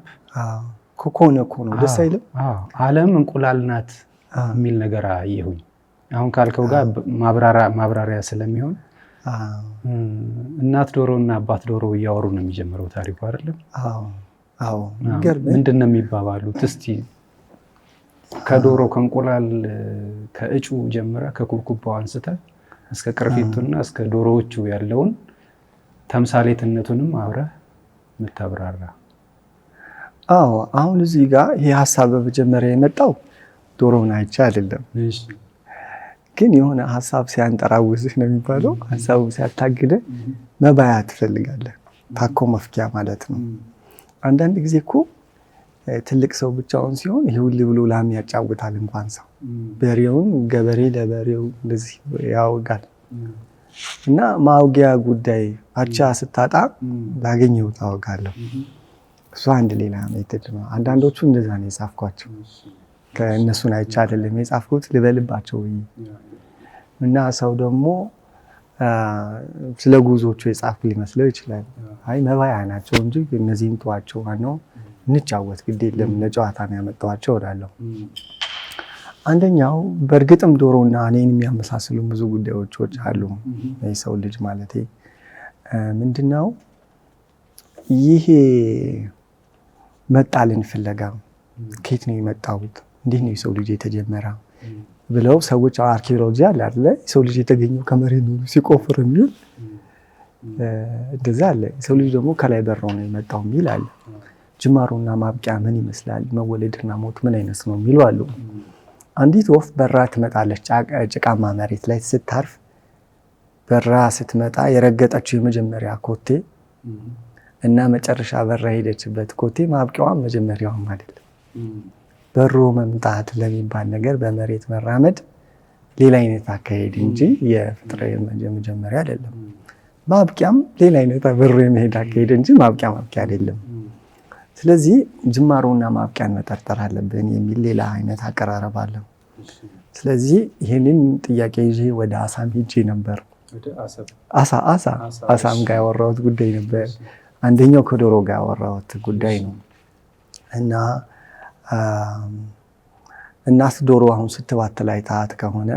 ኮኮነ ነው ደስ አይልም? ዓለም እንቁላል ናት የሚል ነገር አየሁኝ። አሁን ካልከው ጋር ማብራሪያ ስለሚሆን እናት ዶሮ እና አባት ዶሮ እያወሩ ነው የሚጀምረው ታሪኩ አይደለም? ምንድን ነው የሚባባሉት? እስቲ ከዶሮ ከእንቁላል ከእጩ ጀምረ ከኩብኩባው አንስተ እስከ ቅርፊቱና እስከ ዶሮዎቹ ያለውን ተምሳሌትነቱንም አብረህ የምታብራራ። አሁን እዚህ ጋር ይሄ ሀሳብ በመጀመሪያ የመጣው ዶሮውን አይቼ አይደለም፣ ግን የሆነ ሀሳብ ሲያንጠራውስህ ነው የሚባለው። ሀሳቡ ሲያታግድህ መባያ ትፈልጋለህ። ታኮ መፍኪያ ማለት ነው። አንዳንድ ጊዜ እኮ ትልቅ ሰው ብቻውን ሲሆን ይሁን ብሎ ላም ያጫውታል። እንኳን ሰው በሬውን ገበሬ ለበሬው እንደዚህ ያወጋል። እና ማውጊያ ጉዳይ አቻ ስታጣ ላገኘው ታወጋለሁ። እሱ አንድ ሌላ ሜትድ ነው። አንዳንዶቹ እንደዛ ነው የጻፍኳቸው። ከእነሱን አይቼ አይደለም የጻፍኩት ልበልባቸው። እና ሰው ደግሞ ስለ ጉዞቹ የጻፍኩ ሊመስለው ይችላል። አይ መባያ ናቸው እንጂ እነዚህን ተዋቸው፣ ዋናው እንጫወት ግድ የለም ለጨዋታ ነው ያመጣኋቸው እላለሁ። አንደኛው በእርግጥም ዶሮና እኔን የሚያመሳስሉ ብዙ ጉዳዮች አሉ። የሰው ልጅ ማለቴ ምንድነው ይሄ መጣልን ፍለጋ ከየት ነው የመጣሁት? እንዴት ነው የሰው ልጅ የተጀመረ ብለው ሰዎች አርኪኦሎጂ አለ አይደል? የሰው ልጅ የተገኘው ከመሬት ነው ሲቆፍር የሚል እንደዛ አለ። የሰው ልጅ ደግሞ ከላይ በሮ ነው የመጣው የሚል አለ። ጅማሮና ማብቂያ ምን ይመስላል? መወለድና ሞት ምን አይነት ነው የሚሉ አሉ። አንዲት ወፍ በራ ትመጣለች። ጭቃማ መሬት ላይ ስታርፍ በራ ስትመጣ የረገጠችው የመጀመሪያ ኮቴ እና መጨረሻ በራ ሄደችበት ኮቴ ማብቂያዋም መጀመሪያዋም አይደለም። በሮ መምጣት ለሚባል ነገር በመሬት መራመድ ሌላ አይነት አካሄድ እንጂ የፍጥረት መጀመሪያ አይደለም። ማብቂያም ሌላ አይነት በሮ የመሄድ አካሄድ እንጂ ማብቂያ አይደለም። ስለዚህ ጅማሮና ማብቂያን መጠርጠር አለብን የሚል ሌላ አይነት አቀራረብ አለው። ስለዚህ ይህንን ጥያቄ ይዤ ወደ አሳም ሄጄ ነበር። አሳም ጋር ያወራሁት ጉዳይ ነበር። አንደኛው ከዶሮ ጋር ያወራሁት ጉዳይ ነው እና እናት ዶሮ አሁን ስትባትል አይታት ከሆነ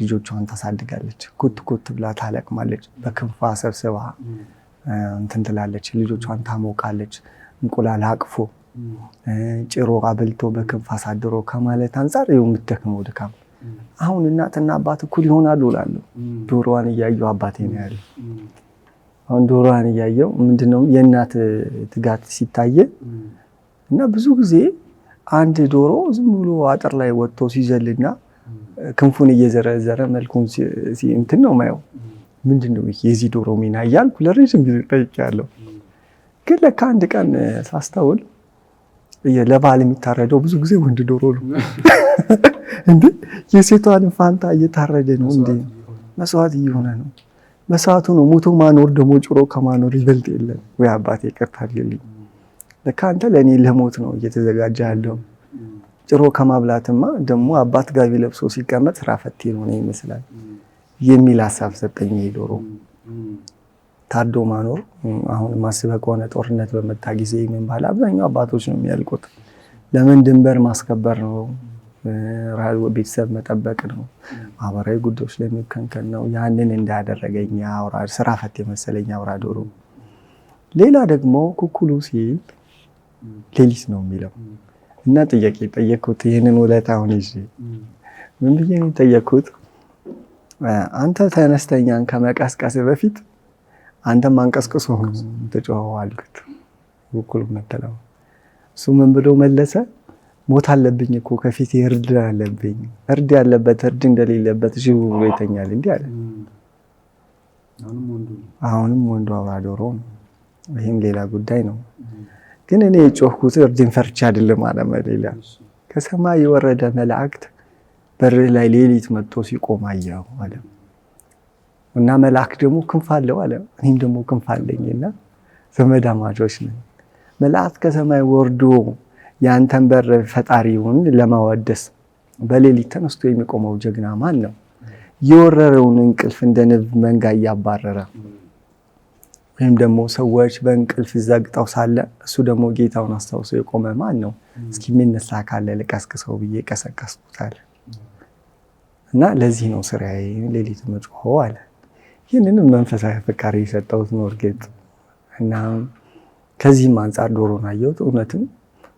ልጆቿን ታሳድጋለች። ኩት ኩት ብላ ታለቅማለች። በክንፏ ሰብስባ እንትን ትላለች። ልጆቿን ታሞቃለች። እንቁላል አቅፎ ጭሮ አብልቶ በክንፍ አሳድሮ ከማለት አንጻር ይኸው የምትደክመው ድካም። አሁን እናትና አባት እኩል ይሆናሉ እላለሁ። ዶሮዋን እያየሁ አባቴ ነው ያለው። አሁን ዶሮዋን እያየሁ ምንድነው የእናት ትጋት ሲታየ እና ብዙ ጊዜ አንድ ዶሮ ዝም ብሎ አጥር ላይ ወጥቶ ሲዘልና ክንፉን እየዘረዘረ መልኩን እንትን ነው ማየው። ምንድነው የዚህ ዶሮ ሚና እያልኩ ለረጅም ጊዜ ጠይቄያለሁ። ግን ለካ አንድ ቀን ሳስተውል ለበዓል የሚታረደው ብዙ ጊዜ ወንድ ዶሮ ነው እንዴ! የሴቷን ፋንታ እየታረደ ነው እንዴ! መስዋዕት እየሆነ ነው። መስዋዕቱ ነው ሞቶ ማኖር ደግሞ ጭሮ ከማኖር ይበልጥ የለም ወይ አባቴ ይቅርታ አድርግልኝ። ለካ አንተ ለእኔ ለሞት ነው እየተዘጋጀ ያለው። ጭሮ ከማብላትማ ደግሞ አባት ጋቢ ለብሶ ሲቀመጥ ስራ ፈት ነው ይመስላል የሚል ሀሳብ ሰጠኝ። ዶሮ ታርዶ ማኖር አሁን ማስበህ ከሆነ ጦርነት በመጣ ጊዜ ምን ባለ አብዛኛው አባቶች ነው የሚያልቁት። ለምን? ድንበር ማስከበር ነው፣ ቤተሰብ መጠበቅ ነው፣ ማህበራዊ ጉዳዮች ለሚከንከን ነው። ያንን እንዳያደረገኝ አውራ ስራ ፈት የመሰለኝ አውራ ዶሮ። ሌላ ደግሞ ኩኩሉ ሲል ሌሊት ነው የሚለው እና ጥያቄ ጠየቅኩት። ይህንን ውለታውን ይዤ ምን ብዬ ነው የጠየቅኩት? አንተ ተነስተኛን ከመቀስቀስ በፊት አንተም አንቀስቅሶ ተጮኸው አልኩት። ኩኩሉ መተለው እሱ ምን ብሎ መለሰ? ሞት አለብኝ እኮ ከፊት እርድ አለብኝ። እርድ ያለበት እርድ እንደሌለበት እሺ ብሎ ይተኛል እንዲህ አለ። አሁንም ወንዱ አውራ ዶሮ ነው። ይህም ሌላ ጉዳይ ነው። ግን እኔ የጮህኩት እርድን ፈርቼ አይደለም አለ ሌላ። ከሰማይ የወረደ መላእክት በር ላይ ሌሊት መጥቶ ሲቆም አየሁ አለ። እና መልአክ ደግሞ ክንፍ አለው አለ። እኔም ደግሞ ክንፍ አለኝና ዘመዳማቾች ነን። መልአክ ከሰማይ ወርዶ ያንተን በር ፈጣሪውን ለማወደስ በሌሊት ተነስቶ የሚቆመው ጀግና ማን ነው? የወረረውን እንቅልፍ እንደ ንብ መንጋ እያባረረ ወይም ደግሞ ሰዎች በእንቅልፍ ዘግጠው ሳለ እሱ ደግሞ ጌታውን አስታውሶ የቆመ ማን ነው? እስኪ የሚነሳ ካለ ልቀስቅሰው ብዬ ቀሰቀስኩታል። እና ለዚህ ነው ስራዬ ሌሊት መጮህ አለ። ይህንንም መንፈሳዊ ፍቃሪ የሰጠሁት ነው እርግጥ። እና ከዚህም አንጻር ዶሮን አየሁት። እውነትም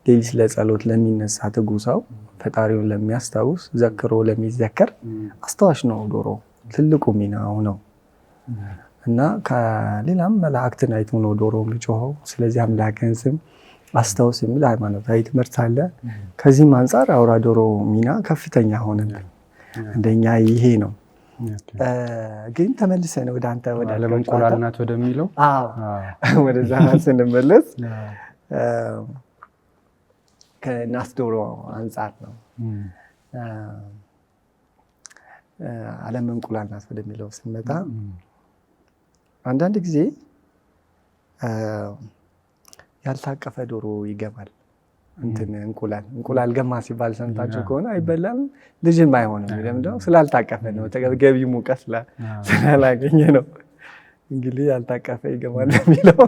ሌሊት ለጸሎት ለሚነሳ ትጉ ሰው ፈጣሪውን ለሚያስታውስ ዘክሮ ለሚዘከር አስታዋሽ ነው ዶሮ። ትልቁ ሚናው ነው። እና ከሌላም መላእክትን አይቶ ነው ዶሮ የሚጮኸው። ስለዚህ አምላክን ስም አስታውስ የሚል ሃይማኖታዊ ትምህርት አለ። ከዚህም አንጻር አውራ ዶሮ ሚና ከፍተኛ ሆነብን። እንደኛ ይሄ ነው። ግን ተመልሰን ወደ አንተ ወደ እንቁላል ናት ወደሚለው ወደዛ ስንመለስ ከእናት ዶሮ አንጻር ነው። ዓለም እንቁላል ናት ወደሚለው ስንመጣ አንዳንድ ጊዜ ያልታቀፈ ዶሮ ይገባል። እንቁላል ገማ ሲባል ሰምታችሁ ከሆነ አይበላም፣ ልጅም አይሆንም። ለምንድነው? ስላልታቀፈ ነው። ገቢ ሙቀት ስላላገኘ ነው። እንግዲህ ያልታቀፈ ይገባል የሚለው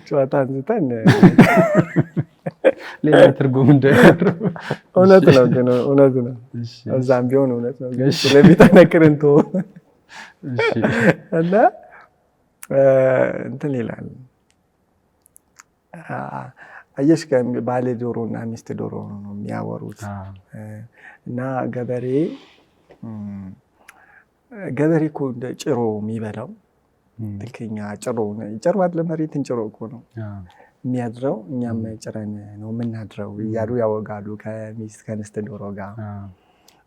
ጨዋታ አንስተን ሌላ ትርጉም እውነት ነው። ግን እውነት ነው። እዛም ቢሆን እውነት ነው። ግን ስለሚጠነክር እና እንትን ይላል አየሽ ባለ ዶሮ እና ሚስት ዶሮ ነው የሚያወሩት። እና ገበሬ እኮ እንደ ጭሮ የሚበላው ልክኛ ጭሮ አይደለ መሬትን ጭሮ እኮ ነው የሚያድረው፣ እኛም ጭረን ነው የምናድረው እያሉ ያወጋሉ ከሚስት ከንስት ዶሮ ጋር።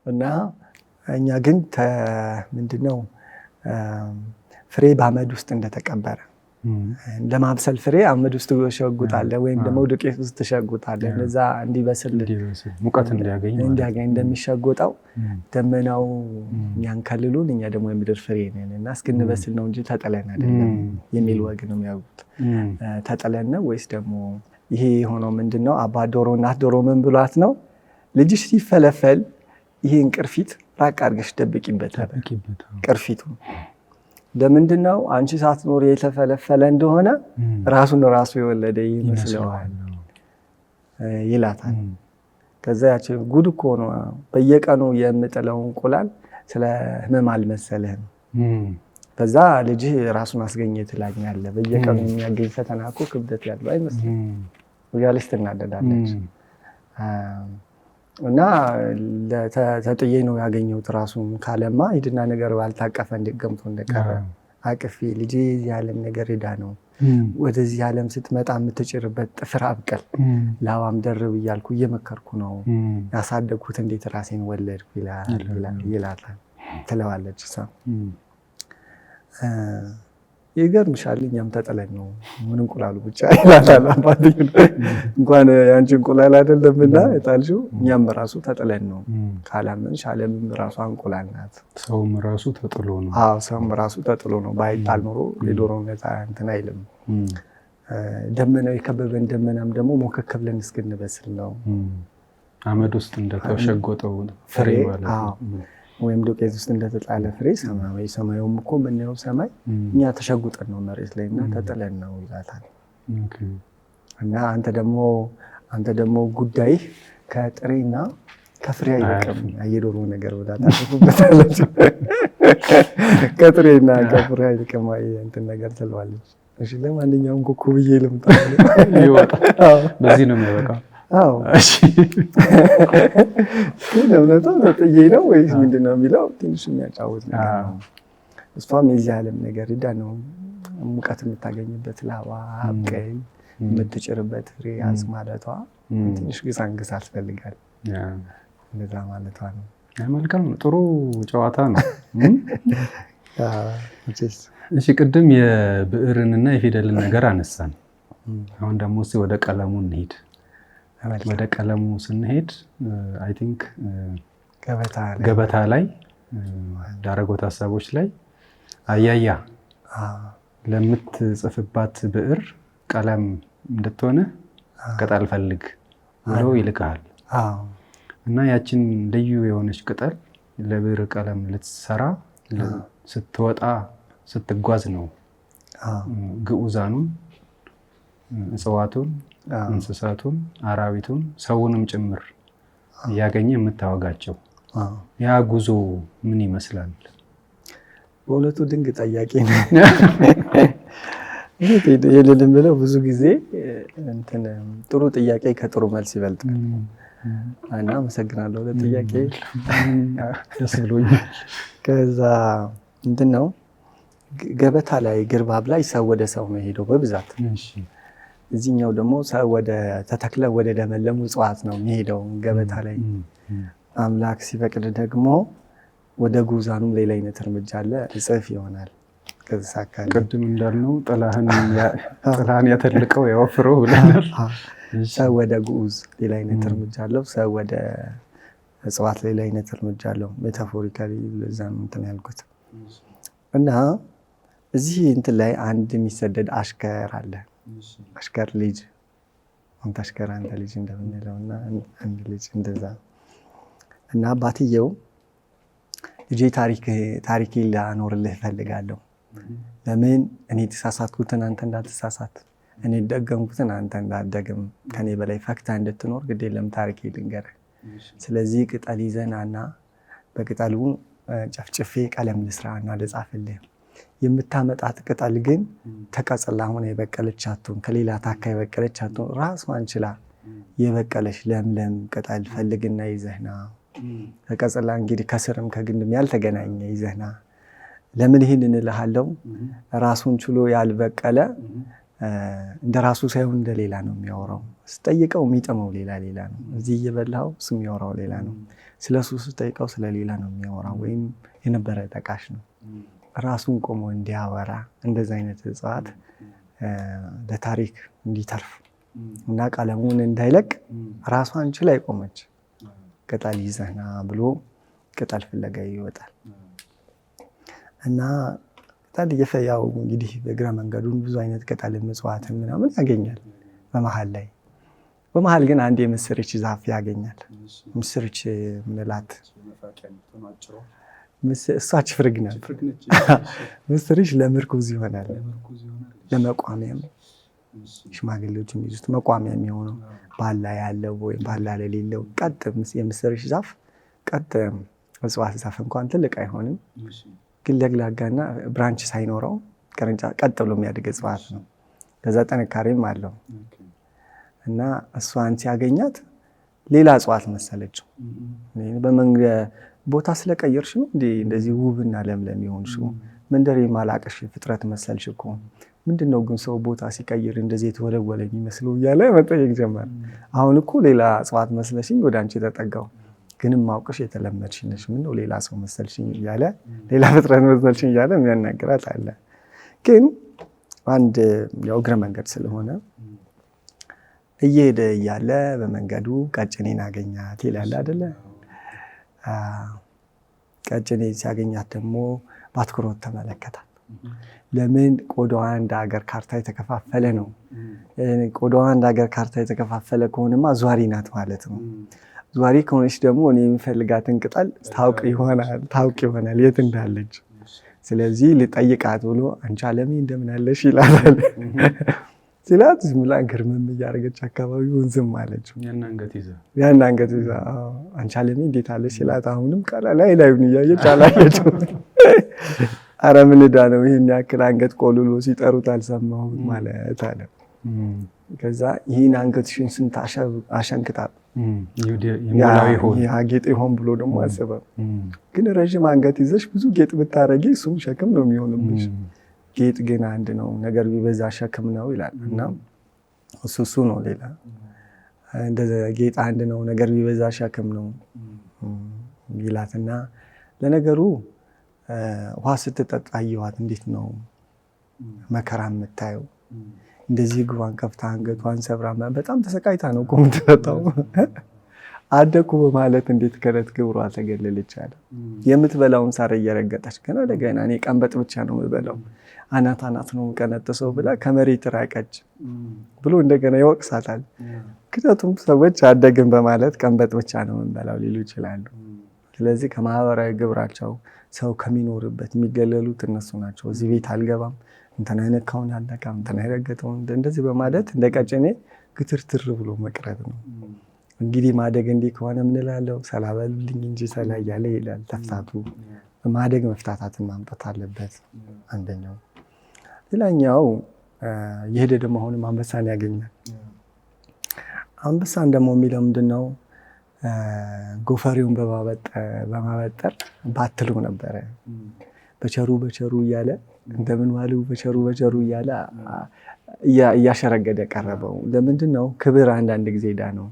እና እኛ ግን ምንድነው ፍሬ በአመድ ውስጥ እንደተቀበረ ለማብሰል ፍሬ አመድ ውስጥ ትሸጉጣለህ ወይም ደግሞ ዱቄት ውስጥ ትሸጉጣለህ። እነዛ እንዲበስል ሙቀት እንዲያገኝ እንደሚሸጎጠው ደመናው እኛን ከልሉን፣ እኛ ደግሞ የምድር ፍሬ ነን እና እስክንበስል ነው እንጂ ተጥለን አይደለም የሚል ወግ ነው የሚያውቁት። ተጥለን ነው ወይስ ደግሞ ይሄ የሆነው ምንድነው? አባት ዶሮ እናት ዶሮ ምን ብሏት ነው ልጅሽ ሲፈለፈል ይሄን ቅርፊት ራቅ አድርገሽ ደብቂበታል። ቅርፊቱ ለምንድነው አንቺ ሳትኖር የተፈለፈለ እንደሆነ ራሱን ራሱ የወለደ ይመስለዋል ይላታል። ከዛ ያቺ ጉድ እኮ ነው በየቀኑ የምጥለው እንቁላል ስለ ህመም አልመሰለህም። በዛ ልጅ ራሱን አስገኘ ትላኛለህ። በየቀኑ የሚያገኝ ፈተና እኮ ክብደት ያለው አይመስልም እያለች ትናደዳለች። እና ተጥዬ ነው ያገኘሁት ራሱን ካለማ ሂድና ነገር ባልታቀፈ ገምቶ እንደቀረ አቅፌ ልጄ የዚህ ዓለም ነገር ሄዳ ነው ወደዚህ ዓለም ስትመጣ የምትጭርበት ጥፍር አብቀል ላባም ደርብ እያልኩ እየመከርኩ ነው ያሳደግኩት፣ እንዴት ራሴን ወለድኩ ይላታል ትለዋለች እሷ። ይገርምሻል እኛም ተጥለን ነው ምን እንቁላሉ ብቻ ይላታል አባትዬ። እንኳን ያንቺ እንቁላል አይደለምና የጣልሽው እኛም ራሱ ተጥለን ነው ካላመንሽ፣ ዓለምም ራሷ እንቁላል ናት። ሰውም ራሱ ተጥሎ ነው። አዎ ሰውም ራሱ ተጥሎ ነው። ባይጣል ኖሮ የዶሮ ነፃ እንትን አይልም። ደመናው የከበበን ደመናም ደግሞ ሞከክ ብለን እስክንበስል ነው። አመድ ውስጥ እንደተሸጎጠው ፍሬ ማለት ነው ወይም ዱቄት ውስጥ እንደተጣለ ፍሬ ሰማያዊ። ሰማዩም እኮ የምናየው ሰማይ እኛ ተሸጉጠን ነው መሬት ላይ እና ተጥለን ነው ይላታል። እና አንተ ደግሞ ጉዳይ ከጥሬና ከፍሬ አይልቅም የዶሮ ነገር ብላ ታስቡበታለች። ከጥሬና ከፍሬ አይልቅም እንትን ነገር ትለዋለች። እሺ ለማንኛውም ኩኩብዬ ልምጣ በዚህ ነው የሚያበቃው። አዎ እሺ ለምንድነው ተጥዬ ነው ወይስ ምንድነው የሚለው ትንሽ የሚያጫውት ነገር ነው። እሷም የዚህ ዓለም ነገር ሄዳ ነው ሙቀት የምታገኝበት ላባ አብቀኝ የምትጭርበት ፍሬ ያዝ ማለቷ ትንሽ ግሳንግስ አስፈልጋል። እንደዛ ማለቷ ነው። መልካም ነው። ጥሩ ጨዋታ ነው። እሺ ቅድም የብዕርንና የፊደልን ነገር አነሳን። አሁን ደግሞ እስኪ ወደ ቀለሙ እንሂድ። ወደ ቀለሙ ስንሄድ አይ ቲንክ ገበታ ላይ ዳረጎት ሀሳቦች ላይ አያያ ለምትጽፍባት ብዕር ቀለም እንድትሆነ ቅጠል ፈልግ ብሎ ይልካል። እና ያችን ልዩ የሆነች ቅጠል ለብዕር ቀለም ልትሰራ ስትወጣ ስትጓዝ ነው ግዑዛኑን እጽዋቱን እንስሳቱን አራዊቱን ሰውንም ጭምር እያገኘ የምታወጋቸው። ያ ጉዞ ምን ይመስላል? በእውነቱ ድንቅ ጠያቂ ነው። የልልም ብለው ብዙ ጊዜ ጥሩ ጥያቄ ከጥሩ መልስ ይበልጣል። እና አመሰግናለሁ ለጥያቄ ደስ ብሎኛል። ከዛ ምንድን ነው ገበታ ላይ ግርባብ ላይ ሰው ወደ ሰው ነው ሄደው በብዛት። እዚህኛው ደግሞ ሰው ወደ ተተክለ ወደ ለመለሙ እጽዋት ነው የሚሄደው ገበታ ላይ። አምላክ ሲፈቅድ ደግሞ ወደ ጉዛኑም ሌላ አይነት እርምጃ አለ፣ እጽፍ ይሆናል። ከዛ ቅድም እንዳልነው ጥላህን ያተልቀው ያወፍረው ብለናል። ሰው ወደ ጉዝ ሌላ አይነት እርምጃ አለው፣ ሰው ወደ እጽዋት ሌላ አይነት እርምጃ አለው። ሜታፎሪካሊ ለዛም እንትን ያልኩት እና እዚህ እንትን ላይ አንድ የሚሰደድ አሽከር አለ። አሽከር ልጅ አንተ አሽከር አንተ ልጅ እንደምንለው እና አንድ ልጅ እንደዛ እና አባትየው ልጄ ታሪክ ላኖርልህ እፈልጋለሁ። ለምን እኔ የተሳሳትኩትን አንተ እንዳትሳሳት፣ እኔ ደገምኩትን አንተ እንዳትደግም፣ ከኔ በላይ ፈክታ እንድትኖር ግድ የለም ታሪክ ልንገርህ። ስለዚህ ቅጠል ይዘናና በቅጠሉ ጨፍጭፌ ቀለም ልስራና ልጻፍልህ። የምታመጣት ቅጠል ግን ተቀጽላ ሆነ የበቀለች አትሆን፣ ከሌላ ታካ የበቀለች አትሆን፣ ራሷን ችላ የበቀለች ለምለም ቅጠል ፈልግና ይዘህና ተቀጽላ እንግዲህ ከስርም ከግንድም ያልተገናኘ ይዘህና። ለምን ይህን እንልሃለው? ራሱን ችሎ ያልበቀለ እንደ ራሱ ሳይሆን እንደ ሌላ ነው የሚያወራው። ስጠይቀው የሚጥመው ሌላ ነው። እዚህ እየበላው እሱ የሚያወራው ሌላ ነው። ስለሱ ስጠይቀው ስለ ሌላ ነው የሚያወራው፣ ወይም የነበረ ጠቃሽ ነው። ራሱን ቆሞ እንዲያወራ እንደዛ አይነት እጽዋት ለታሪክ እንዲተርፍ እና ቀለሙን እንዳይለቅ ራሷን ችላ የቆመች ቅጠል ይዘህና ብሎ ቅጠል ፍለጋ ይወጣል። እና ቅጠል እየፈያው እንግዲህ በእግረ መንገዱን ብዙ አይነት ቅጠል እጽዋትን ምናምን ያገኛል። በመሃል ግን አንድ የምስርች ዛፍ ያገኛል። ምስርች ምንላት እሷ ችፍርግ ናት። ምስርች ለምርኩዝ ይሆናል፣ ለመቋሚያም ሽማግሌዎች የሚይዙት መቋሚያ የሚሆነው ባላ ያለው ወይም ባላ ለሌለው ቀጥ የምስርች ዛፍ ቀጥ እጽዋት ዛፍ እንኳን ትልቅ አይሆንም፣ ግን ለግላጋና ብራንች ሳይኖረው ቅርንጫፍ ቀጥ ብሎ የሚያድግ እጽዋት ነው። ከዛ ጥንካሬም አለው እና እሷን ሲያገኛት ሌላ እጽዋት መሰለችው። ቦታ ስለቀየርሽ ነው እንደዚህ ውብና ለምለም የሆንሽው፣ መንደር የማላቀሽ ፍጥረት መሰልሽ እኮ፣ ምንድነው ግን ሰው ቦታ ሲቀይር እንደዚህ የተወለወለ የሚመስለው እያለ መጠየቅ ጀመረ። አሁን እኮ ሌላ እጽዋት መስለሽኝ ወደ አንቺ ተጠጋው፣ ግን ማውቅሽ የተለመድሽ ነሽ፣ ምነው ሌላ ሰው መሰልሽኝ እያለ ሌላ ፍጥረት መሰልሽኝ እያለ የሚያናግራት አለ። ግን አንድ ያው እግረ መንገድ ስለሆነ እየሄደ እያለ በመንገዱ ቀጭኔን አገኛት ይላል አይደለ? ቀጭኔ ሲያገኛት ደግሞ በአትኩሮት ተመለከታል። ለምን? ቆዳዋ እንደ ሀገር ካርታ የተከፋፈለ ነው። ቆዳዋ እንደ ሀገር ካርታ የተከፋፈለ ከሆነማ ዟሪ ናት ማለት ነው። ዟሪ ከሆነች ደግሞ እኔ የሚፈልጋትን ቅጠል ታውቅ ይሆናል የት እንዳለች። ስለዚህ ልጠይቃት ብሎ አንቺ አለሜ እንደምን አለሽ ይላታል። ሲላት ዝም ብላ ግርምም እያደረገች አካባቢውን ዝም አለችው። ያን አንገት ይዛ አንቺ አለሜ እንዴት አለሽ ሲላት አሁንም ቃላ ላዩን እያየች አላለችው። ኧረ ምን ዕዳ ነው ይህን ያክል አንገት ቆልሎ ሲጠሩት አልሰማሁት ማለት አለ። ከዛ ይህን አንገትሽን ስንት አሸንክታ ጌጥ ይሆን ብሎ ደግሞ አሰበ። ግን ረዥም አንገት ይዘሽ ብዙ ጌጥ ብታረጊ እሱም ሸክም ነው የሚሆንብሽ። ጌጥ ግን አንድ ነው፣ ነገር ቢበዛ ሸክም ነው ይላል እና እሱ ነው ሌላ እንደዛ። ጌጥ አንድ ነው፣ ነገር ቢበዛ ሸክም ነው ይላትና ለነገሩ ውሃ ስትጠጣ አየኋት፣ እንዴት ነው መከራ የምታየው? እንደዚህ እግሯን ከፍታ አንገቷን ሰብራ በጣም ተሰቃይታ ነው እኮ የምትጠጣው። አደኩ በማለት እንዴት ከረት ግብሯ ተገለለች አለ። የምትበላውን ሳር እየረገጠች ገና ለገና እኔ ቀንበጥ ብቻ ነው የምበላው፣ አናት ነው የምቀነጥሰው ብላ ከመሬት ራቀች ብሎ እንደገና ይወቅሳታል። ምክንያቱም ሰዎች አደግን በማለት ቀንበጥ ብቻ ነው የምንበላው ሊሉ ይችላሉ። ስለዚህ ከማህበራዊ ግብራቸው ሰው ከሚኖርበት የሚገለሉት እነሱ ናቸው። እዚህ ቤት አልገባም፣ እንትና የነካውን አልነካም፣ እንትና የረገጠውን እንደዚህ በማለት እንደ ቀጭኔ ግትርትር ብሎ መቅረት ነው። እንግዲህ ማደግ እንዲህ ከሆነ ምን እላለሁ? ሰላበሉልኝ እንጂ ሰላ እያለ ይላል። ተፍታቱ ማደግ መፍታታትን ማምጣት አለበት አንደኛው። ሌላኛው የሄደ ደግሞ አሁንም አንበሳን ያገኛል። አንበሳን ደግሞ የሚለው ምንድነው? ጎፈሬውን በማበጠር ባትሉ ነበረ። በቸሩ እያለ እንደምን ዋሉ በቸሩ እያለ እያሸረገደ ቀረበው። ለምንድነው? ክብር አንዳንድ ጊዜ ዕዳ ነው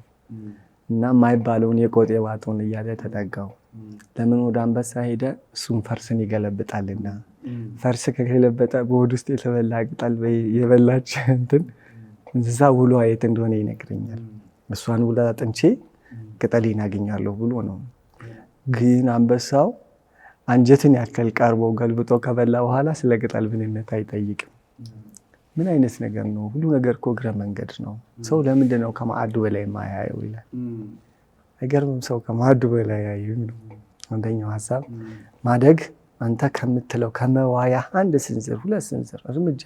እና የማይባለውን የቆጥ የዋጡን እያለ ተጠጋው። ለምን? ወደ አንበሳ ሄደ? እሱም ፈርስን ይገለብጣልና ፈርስ ከገለበጠ በሆድ ውስጥ የተበላ ቅጠል የበላች እንትን እንስሳ ውሎ የት እንደሆነ ይነግረኛል። እሷን ውላ አጥንቼ ቅጠሌን አገኛለሁ ብሎ ነው። ግን አንበሳው አንጀትን ያክል ቀርቦ ገልብጦ ከበላ በኋላ ስለ ቅጠል ምንነት አይጠይቅም። ምን አይነት ነገር ነው? ሁሉ ነገር እኮ እግረ መንገድ ነው። ሰው ለምንድን ነው ከማዕዱ በላይ የማያየው ይላል። አይገርምም? ሰው ከማዕዱ በላይ ያየው ነው። አንደኛው ሀሳብ ማደግ አንተ ከምትለው ከመዋያ አንድ ስንዝር ሁለት ስንዝር እርምጃ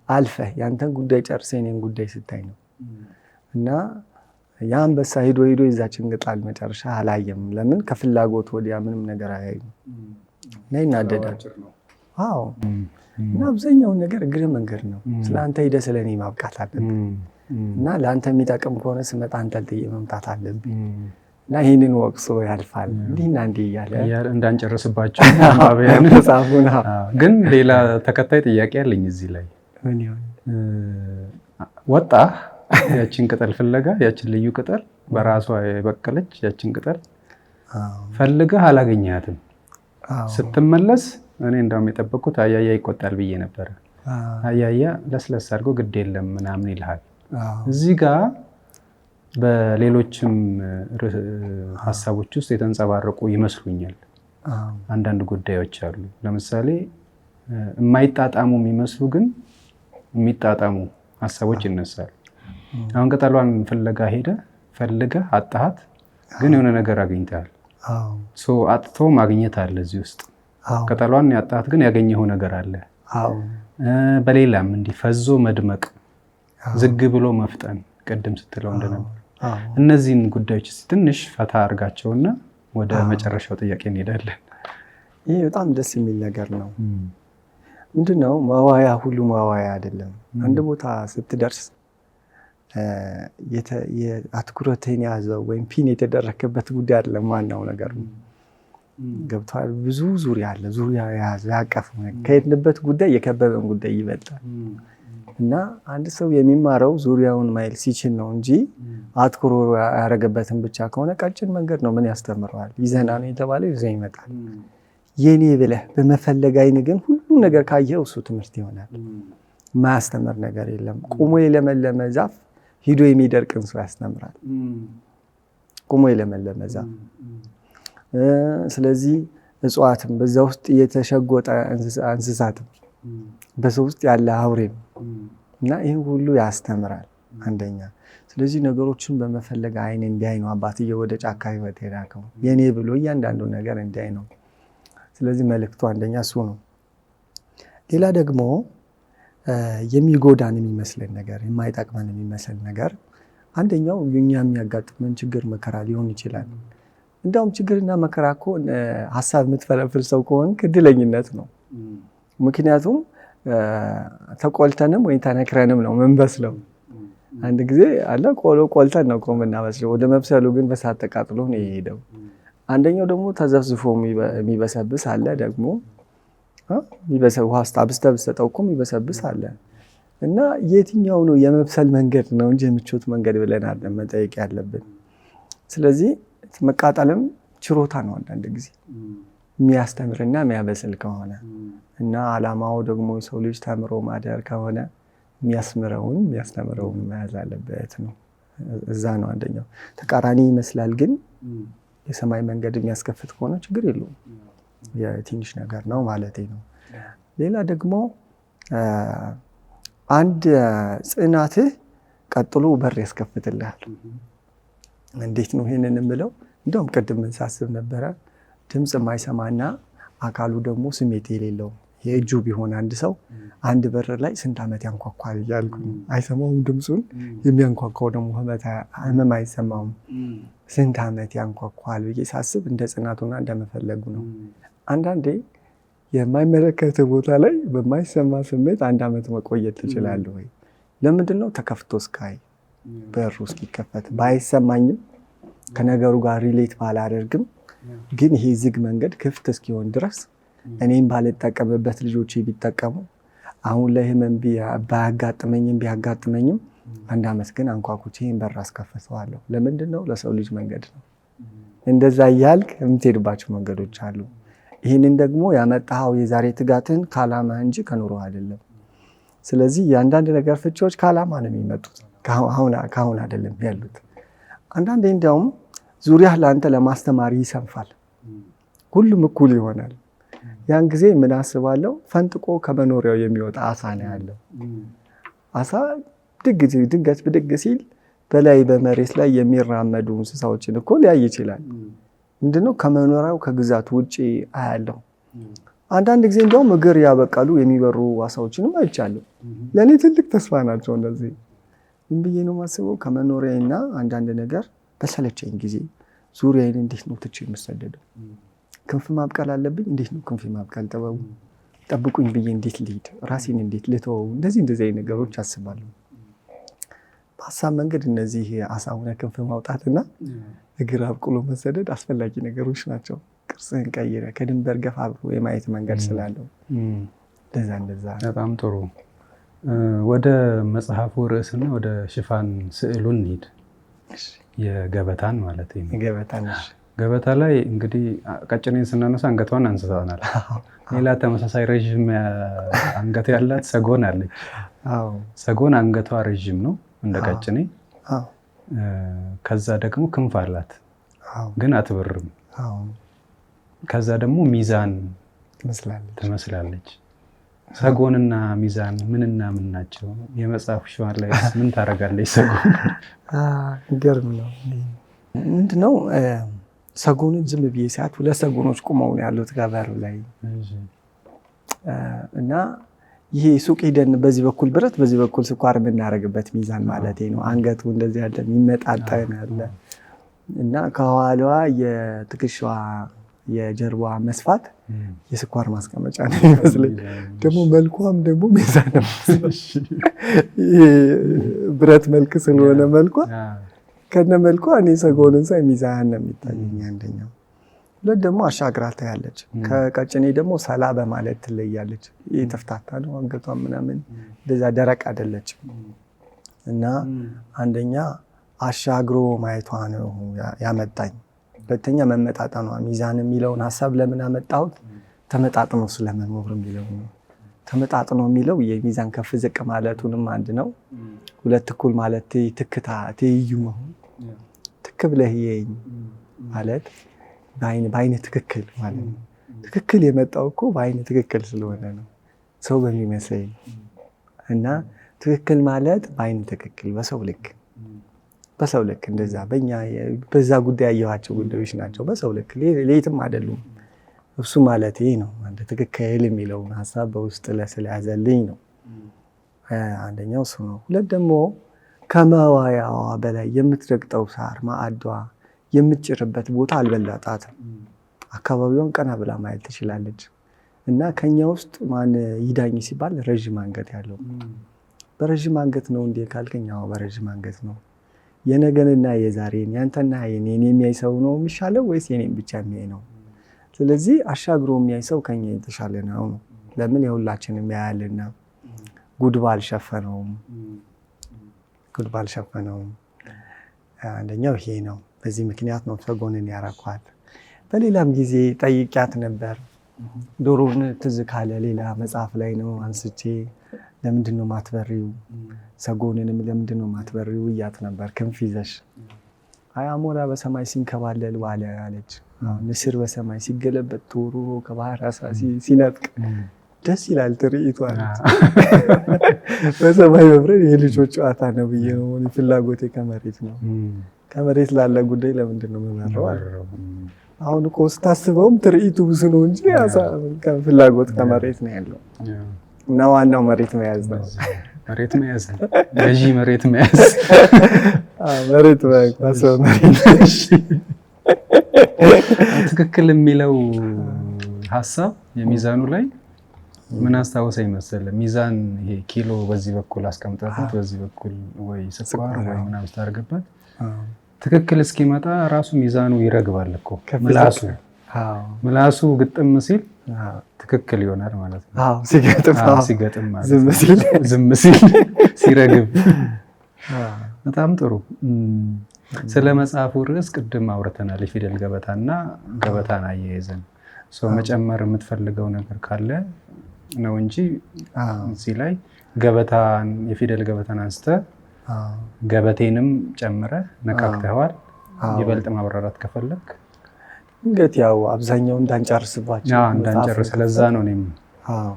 አልፈህ ያንተን ጉዳይ ጨርሰህ የኔን ጉዳይ ስታይ ነው። እና የአንበሳ ሄዶ የዛችን ቅጠል መጨረሻ አላየም። ለምን? ከፍላጎት ወዲያ ምንም ነገር አያይም እና ይናደዳል። አዎ እና አብዛኛውን ነገር እግረ መንገድ ነው። ስለአንተ ሄደህ ስለኔ ማብቃት አለብኝ እና ለአንተ የሚጠቅም ከሆነ ስመጣ አንጠልጥዬ መምጣት አለብኝ እና ይህንን ወቅሶ ያልፋል። እንዲህና እንዲህ እያለ እንዳንጨርስባቸው መጽሐፉን። ግን ሌላ ተከታይ ጥያቄ አለኝ እዚህ ላይ። ወጣህ ያችን ቅጠል ፍለጋ፣ ያችን ልዩ ቅጠል በራሷ የበቀለች ያችን ቅጠል ፈልገህ አላገኘሃትም። ስትመለስ እኔ እንደውም የጠበቅኩት አያያ ይቆጣል ብዬ ነበረ። አያያ ለስለስ አድርጎ ግድ የለም ምናምን ይልሃል። እዚህ ጋር በሌሎችም ሀሳቦች ውስጥ የተንጸባረቁ ይመስሉኛል አንዳንድ ጉዳዮች አሉ። ለምሳሌ የማይጣጣሙ የሚመስሉ ግን የሚጣጣሙ ሀሳቦች ይነሳሉ። አሁን ቅጠሏን ፍለጋ ሄደህ ፈልገህ አጣሃት፣ ግን የሆነ ነገር አግኝተሃል። አጥቶ ማግኘት አለ እዚህ ውስጥ። ቅጠሏን ያጣሃት ግን ያገኘኸው ነገር አለ። በሌላም እንዲህ ፈዞ መድመቅ፣ ዝግ ብሎ መፍጠን፣ ቅድም ስትለው እንደነበር እነዚህን ጉዳዮች ትንሽ ፈታ አድርጋቸውና ወደ መጨረሻው ጥያቄ እንሄዳለን። ይህ በጣም ደስ የሚል ነገር ነው። ምንድነው መዋያ ሁሉ መዋያ አይደለም። አንድ ቦታ ስትደርስ አትኩረትን የያዘው ወይም ፒን የተደረከበት ጉዳይ አይደለም ዋናው ነገር ነው። ገብቷል። ብዙ ዙሪያ አለ። ዙሪያ የያዘ ያቀፈው ከሄድንበት ጉዳይ የከበበን ጉዳይ ይበልጣል። እና አንድ ሰው የሚማረው ዙሪያውን ማየት ሲችል ነው እንጂ አትኩሮ ያደረገበትን ብቻ ከሆነ ቀጭን መንገድ ነው። ምን ያስተምረዋል? ይዘና ነው የተባለው ይዘህ ይመጣል። የኔ ብለህ በመፈለግ አይን ግን ሁሉ ነገር ካየው እሱ ትምህርት ይሆናል። ማያስተምር ነገር የለም። ቁሞ የለመለመ ዛፍ ሂዶ የሚደርቅን ሰው ያስተምራል። ቁሞ የለመለመ ዛፍ። ስለዚህ እጽዋትም በዛ ውስጥ የተሸጎጠ እንስሳትም በሰው ውስጥ ያለ አውሬም እና ይህ ሁሉ ያስተምራል አንደኛ። ስለዚህ ነገሮችን በመፈለግ አይን እንዲያይ ነው አባትዬ ወደ ጫካ ህይወት የላከው የኔ ብሎ እያንዳንዱ ነገር እንዲያይ ነው። ስለዚህ መልእክቱ አንደኛ እሱ ነው። ሌላ ደግሞ የሚጎዳን የሚመስለን ነገር፣ የማይጠቅመን የሚመስለን ነገር አንደኛው እኛ የሚያጋጥመን ችግር መከራ ሊሆን ይችላል። እንደውም ችግርና መከራ እኮ ሀሳብ የምትፈለፍል ሰው ከሆንክ እድለኝነት ነው። ምክንያቱም ተቆልተንም ወይ ተነክረንም ነው ምንበስለው። አንድ ጊዜ አለ ቆሎ ቆልተን ነው የምናበስለው፣ ወደ መብሰሉ ግን በሳት ተቃጥሎ ነው የሄደው። አንደኛው ደግሞ ተዘፍዝፎ የሚበሰብስ አለ፣ ደግሞ ውሃ አብስተህ ብትሰጠው እኮ የሚበሰብስ አለ። እና የትኛው ነው የመብሰል መንገድ ነው እንጂ የምቾት መንገድ ብለን አይደለም መጠየቅ ያለብን። ስለዚህ መቃጠልም ችሮታ ነው አንዳንድ ጊዜ የሚያስተምርና የሚያበስል ከሆነ እና ዓላማው ደግሞ የሰው ልጅ ተምሮ ማደር ከሆነ የሚያስተምረውን መያዝ አለበት ነው። እዛ ነው አንደኛው። ተቃራኒ ይመስላል ግን የሰማይ መንገድ የሚያስከፍት ከሆነ ችግር የለውም። የትንሽ ነገር ነው ማለቴ ነው። ሌላ ደግሞ አንድ ጽናትህ ቀጥሎ በር ያስከፍትልሃል። እንዴት ነው ይሄንን የምለው? እንደውም ቅድም ሳስብ ነበረ ድምፅ የማይሰማና አካሉ ደግሞ ስሜት የሌለው የእጁ ቢሆን አንድ ሰው አንድ በር ላይ ስንት ዓመት ያንኳኳል እያልኩ አይሰማውም ድምፁን። የሚያንኳኳው ደግሞ ህመም አይሰማውም። ስንት ዓመት ያንኳኳል ብዬ ሳስብ እንደ ጽናቱና እንደመፈለጉ ነው። አንዳንዴ የማይመለከት ቦታ ላይ በማይሰማ ስሜት 1 ዓመት መቆየት ትችላለህ ወይ? ለምንድን ነው? ተከፍቶ እስካይ በሩ እስኪከፈት ባይሰማኝም ከነገሩ ጋር ሪሌት ባላደርግም ግን ይሄ ዝግ መንገድ ክፍት እስኪሆን ድረስ እኔም ባልጠቀምበት ልጆቼ ቢጠቀሙ አሁን ላይ ህመም ቢያጋጥመኝም 1 ዓመት ግን አንኳኩቼ ይህን በር አስከፍተዋለሁ። ለምንድን ነው? ለሰው ልጅ መንገድ ነው። እንደዛ እያልክ የምትሄድባቸው መንገዶች አሉ። ይህንን ደግሞ ያመጣኸው የዛሬ ትጋትን ከዓላማ እንጂ ከኑሮ አይደለም። ስለዚህ የአንዳንድ ነገር ፍቺዎች ከዓላማ ነው የሚመጡት፣ ከአሁን አይደለም ያሉት። አንዳንዴ እንዲያውም ዙሪያ ለአንተ ለማስተማር ይሰንፋል፣ ሁሉም እኩል ይሆናል። ያን ጊዜ ምን አስባለሁ? ፈንጥቆ ከመኖሪያው የሚወጣ አሳ ነው ያለው። አሳ ድንገት ብድግ ሲል በላይ በመሬት ላይ የሚራመዱ እንስሳዎችን እኮ ሊያይ ይችላል። ምንድነው? ከመኖሪያው ከግዛቱ ውጪ አያለው። አንዳንድ ጊዜ እንዲያውም እግር ያበቃሉ የሚበሩ አሳዎችንም አይቻለሁ። ለእኔ ትልቅ ተስፋ ናቸው እነዚህ። ምን ብዬ ነው የማስበው? ከመኖሪያና አንዳንድ ነገር በሰለቸኝ ጊዜ ዙሪያዬን እንዴት ነው ትቼ የምሰደደው? ክንፍ ማብቀል አለብኝ። እንዴት ነው ክንፍ ማብቀል ጥበቡ? ጠብቁኝ ብዬ እንዴት ልሂድ፣ ራሴን እንዴት ልተወው፣ እንደዚህ አይነት ነገሮች አስባለሁ። በሀሳብ መንገድ እነዚህ አሳውነ ክንፍ ማውጣትና እግር አብቅሎ መሰደድ አስፈላጊ ነገሮች ናቸው። ቅርጽህን ቀይረ ከድንበር ገፋ ብሎ የማየት መንገድ ስላለው እንደዛ። በጣም ጥሩ። ወደ መጽሐፉ ርዕስና ወደ ሽፋን ስዕሉ እንሂድ። የገበታን ማለት ነው። ገበታ ላይ እንግዲህ ቀጭኔን ስናነሳ አንገቷን አንስተናል። ሌላ ተመሳሳይ ረዥም አንገት ያላት ሰጎን አለች። ሰጎን አንገቷ ረዥም ነው እንደ ቀጭኔ። ከዛ ደግሞ ክንፍ አላት ግን አትበርም። ከዛ ደግሞ ሚዛን ትመስላለች። ሰጎንና ሚዛን ምንና ምን ናቸው? የመጽሐፉ ሽፋን ላይ ምን ታደርጋለች ሰጎን? ገርም ነው። ምንድነው ሰጎንን ዝም ብዬ ሰዓት ሁለት ሰጎኖች ቆመው ነው ያሉት ጋባሩ ላይ እና ይሄ ሱቅ ሄደን በዚህ በኩል ብረት በዚህ በኩል ስኳር የምናደርግበት ሚዛን ማለት ነው። አንገቱ እንደዚህ ያለ የሚመጣጠን አለ እና ከኋላዋ የትከሻዋ የጀርባዋ መስፋት የስኳር ማስቀመጫ ነው ይመስለኝ። ደግሞ መልኳም ደግሞ ሚዛን ነው። ብረት መልክ ስለሆነ መልኳ ከነ መልኳ እኔ ሰጎንን ሳይ ሚዛን ነው የሚታየኝ አንደኛው። ሁለት ደግሞ አሻግራ ታያለች። ከቀጭኔ ደግሞ ሰላ በማለት ትለያለች። የተፍታታ ነው አንገቷ ምናምን እንደዛ ደረቅ አይደለችም እና አንደኛ አሻግሮ ማየቷ ነው ያመጣኝ። ሁለተኛ መመጣጠኗ። ሚዛን የሚለውን ሀሳብ ለምን አመጣሁት? ተመጣጥኖ ስለመኖር የሚለው ነው። ተመጣጥኖ የሚለው የሚዛን ከፍ ዝቅ ማለቱንም አንድ ነው። ሁለት እኩል ማለት ትክታ ትይዩ መሆን ትክ ብለህ ይየኝ ማለት በአይን ትክክል ማለት ነው። ትክክል የመጣው እኮ በአይን ትክክል ስለሆነ ነው ሰው በሚመስለኝ እና ትክክል ማለት በአይን ትክክል በሰው ልክ እንደዛ በዛ ጉዳይ ያየኋቸው ጉዳዮች ናቸው። በሰው ልክ ሌትም አይደሉም። እሱ ማለት ይሄ ነው። አንድ ትክክል የሚለውን ሀሳብ በውስጥ ስለያዘልኝ ነው። አንደኛው እሱ ነው። ሁለት ደግሞ ከመዋያዋ በላይ የምትረግጠው ሳር ማዕዷ የምትጭርበት ቦታ አልበላጣትም። አካባቢውን ቀና ብላ ማየት ትችላለች እና ከኛ ውስጥ ማን ይዳኝ ሲባል ረዥም አንገት ያለው በረዥም አንገት ነው እንዴ ካልከኝ፣ አዎ በረዥም አንገት ነው። የነገንና የዛሬን ያንተና የኔን የሚያይ ሰው ነው የሚሻለው ወይስ የኔን ብቻ የሚያይ ነው? ስለዚህ አሻግሮ የሚያይ ሰው ከኛ የተሻለ ነው። ለምን የሁላችንም ያያልና ጉድባ አልሸፈነውም። አንደኛው ይሄ ነው። በዚህ ምክንያት ነው ሰጎንን ያረኳት። በሌላም ጊዜ ጠይቂያት ነበር። ዶሮን ትዝ ካለ ሌላ መጽሐፍ ላይ ነው አንስቼ ለምንድን ነው ማትበሪው? ሰጎንንም ለምንድን ነው ማትበሪው እያት ነበር። ክንፍ ይዘሽ አይ አሞራ በሰማይ ሲንከባለል ዋለ አለች። ንስር በሰማይ ሲገለበጥ ተወርውሮ ከባህር አሳ ሲነጥቅ ደስ ይላል ትርኢቱ አለች። በሰማይ መብረር የልጆች ጨዋታ ነው ብዬ ነው ፍላጎቴ ከመሬት ነው። ከመሬት ላለ ጉዳይ ለምንድን ነው መመረው? አሁን እኮ ስታስበውም ትርኢቱ ብዙ ነው እንጂ ፍላጎት ከመሬት ነው ያለው እና ዋናው መሬት መያዝ ነው። መሬት መያዝ ነው። ገዢ መሬት መያዝ። መሬት መያዝ። ትክክል የሚለው ሀሳብ የሚዛኑ ላይ ምን አስታወሰኝ መሰለህ? ሚዛን ይሄ ኪሎ በዚህ በኩል አስቀምጠበት በዚህ በኩል ወይ ስኳር ወይ ምናምን ስታደርግበት ትክክል እስኪመጣ ራሱ ሚዛኑ ይረግባል እኮ። ምላሱ ግጥም ሲል ትክክል ይሆናል ማለት ነው። ሲገጥም ማለት ዝም ሲል ሲረግብ። በጣም ጥሩ። ስለ መጽሐፉ ርዕስ ቅድም አውርተናል። የፊደል ገበታና ገበታን አያይዘን ሰው መጨመር የምትፈልገው ነገር ካለ ነው እንጂ እዚህ ላይ ገበታን የፊደል ገበታን አንስተ ገበቴንም ጨምረ ነካክተዋል። ይበልጥ ማብራራት ከፈለክ እንግዲህ ያው አብዛኛው እንዳንጨርስ ለዛ ነው እኔም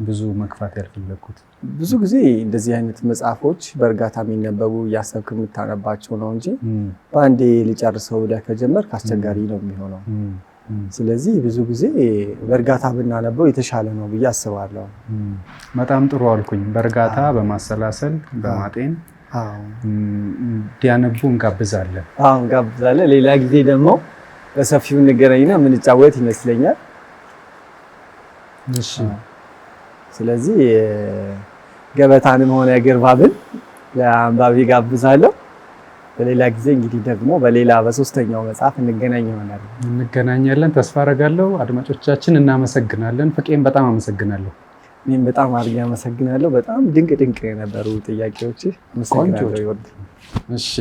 ብዙ መክፋት ያልፈለኩት። ብዙ ጊዜ እንደዚህ አይነት መጽሐፎች በእርጋታ የሚነበቡ እያሰብክ የምታነባቸው ነው እንጂ በአንዴ ሊጨርሰው ብለህ ከጀመርክ አስቸጋሪ ነው የሚሆነው። ስለዚህ ብዙ ጊዜ በእርጋታ ብናነበው የተሻለ ነው ብዬ አስባለሁ። በጣም ጥሩ አልኩኝ። በእርጋታ በማሰላሰል በማጤን እንዲያነቡ እንጋብዛለን። እንጋብዛለን። ሌላ ጊዜ ደግሞ በሰፊው እንገናኝና የምንጫወት ይመስለኛል። እሺ፣ ስለዚህ ገበታንም ሆነ ግርባብን ለአንባቢ ጋብዛለሁ። በሌላ ጊዜ እንግዲህ ደግሞ በሌላ በሶስተኛው መጽሐፍ እንገናኛለን ተስፋ አደርጋለሁ። አድማጮቻችን እናመሰግናለን። ፍቄም በጣም አመሰግናለሁ። እኔም በጣም አድርጌ አመሰግናለሁ። በጣም ድንቅ የነበሩ ጥያቄዎች። አመሰግናለሁ። እሺ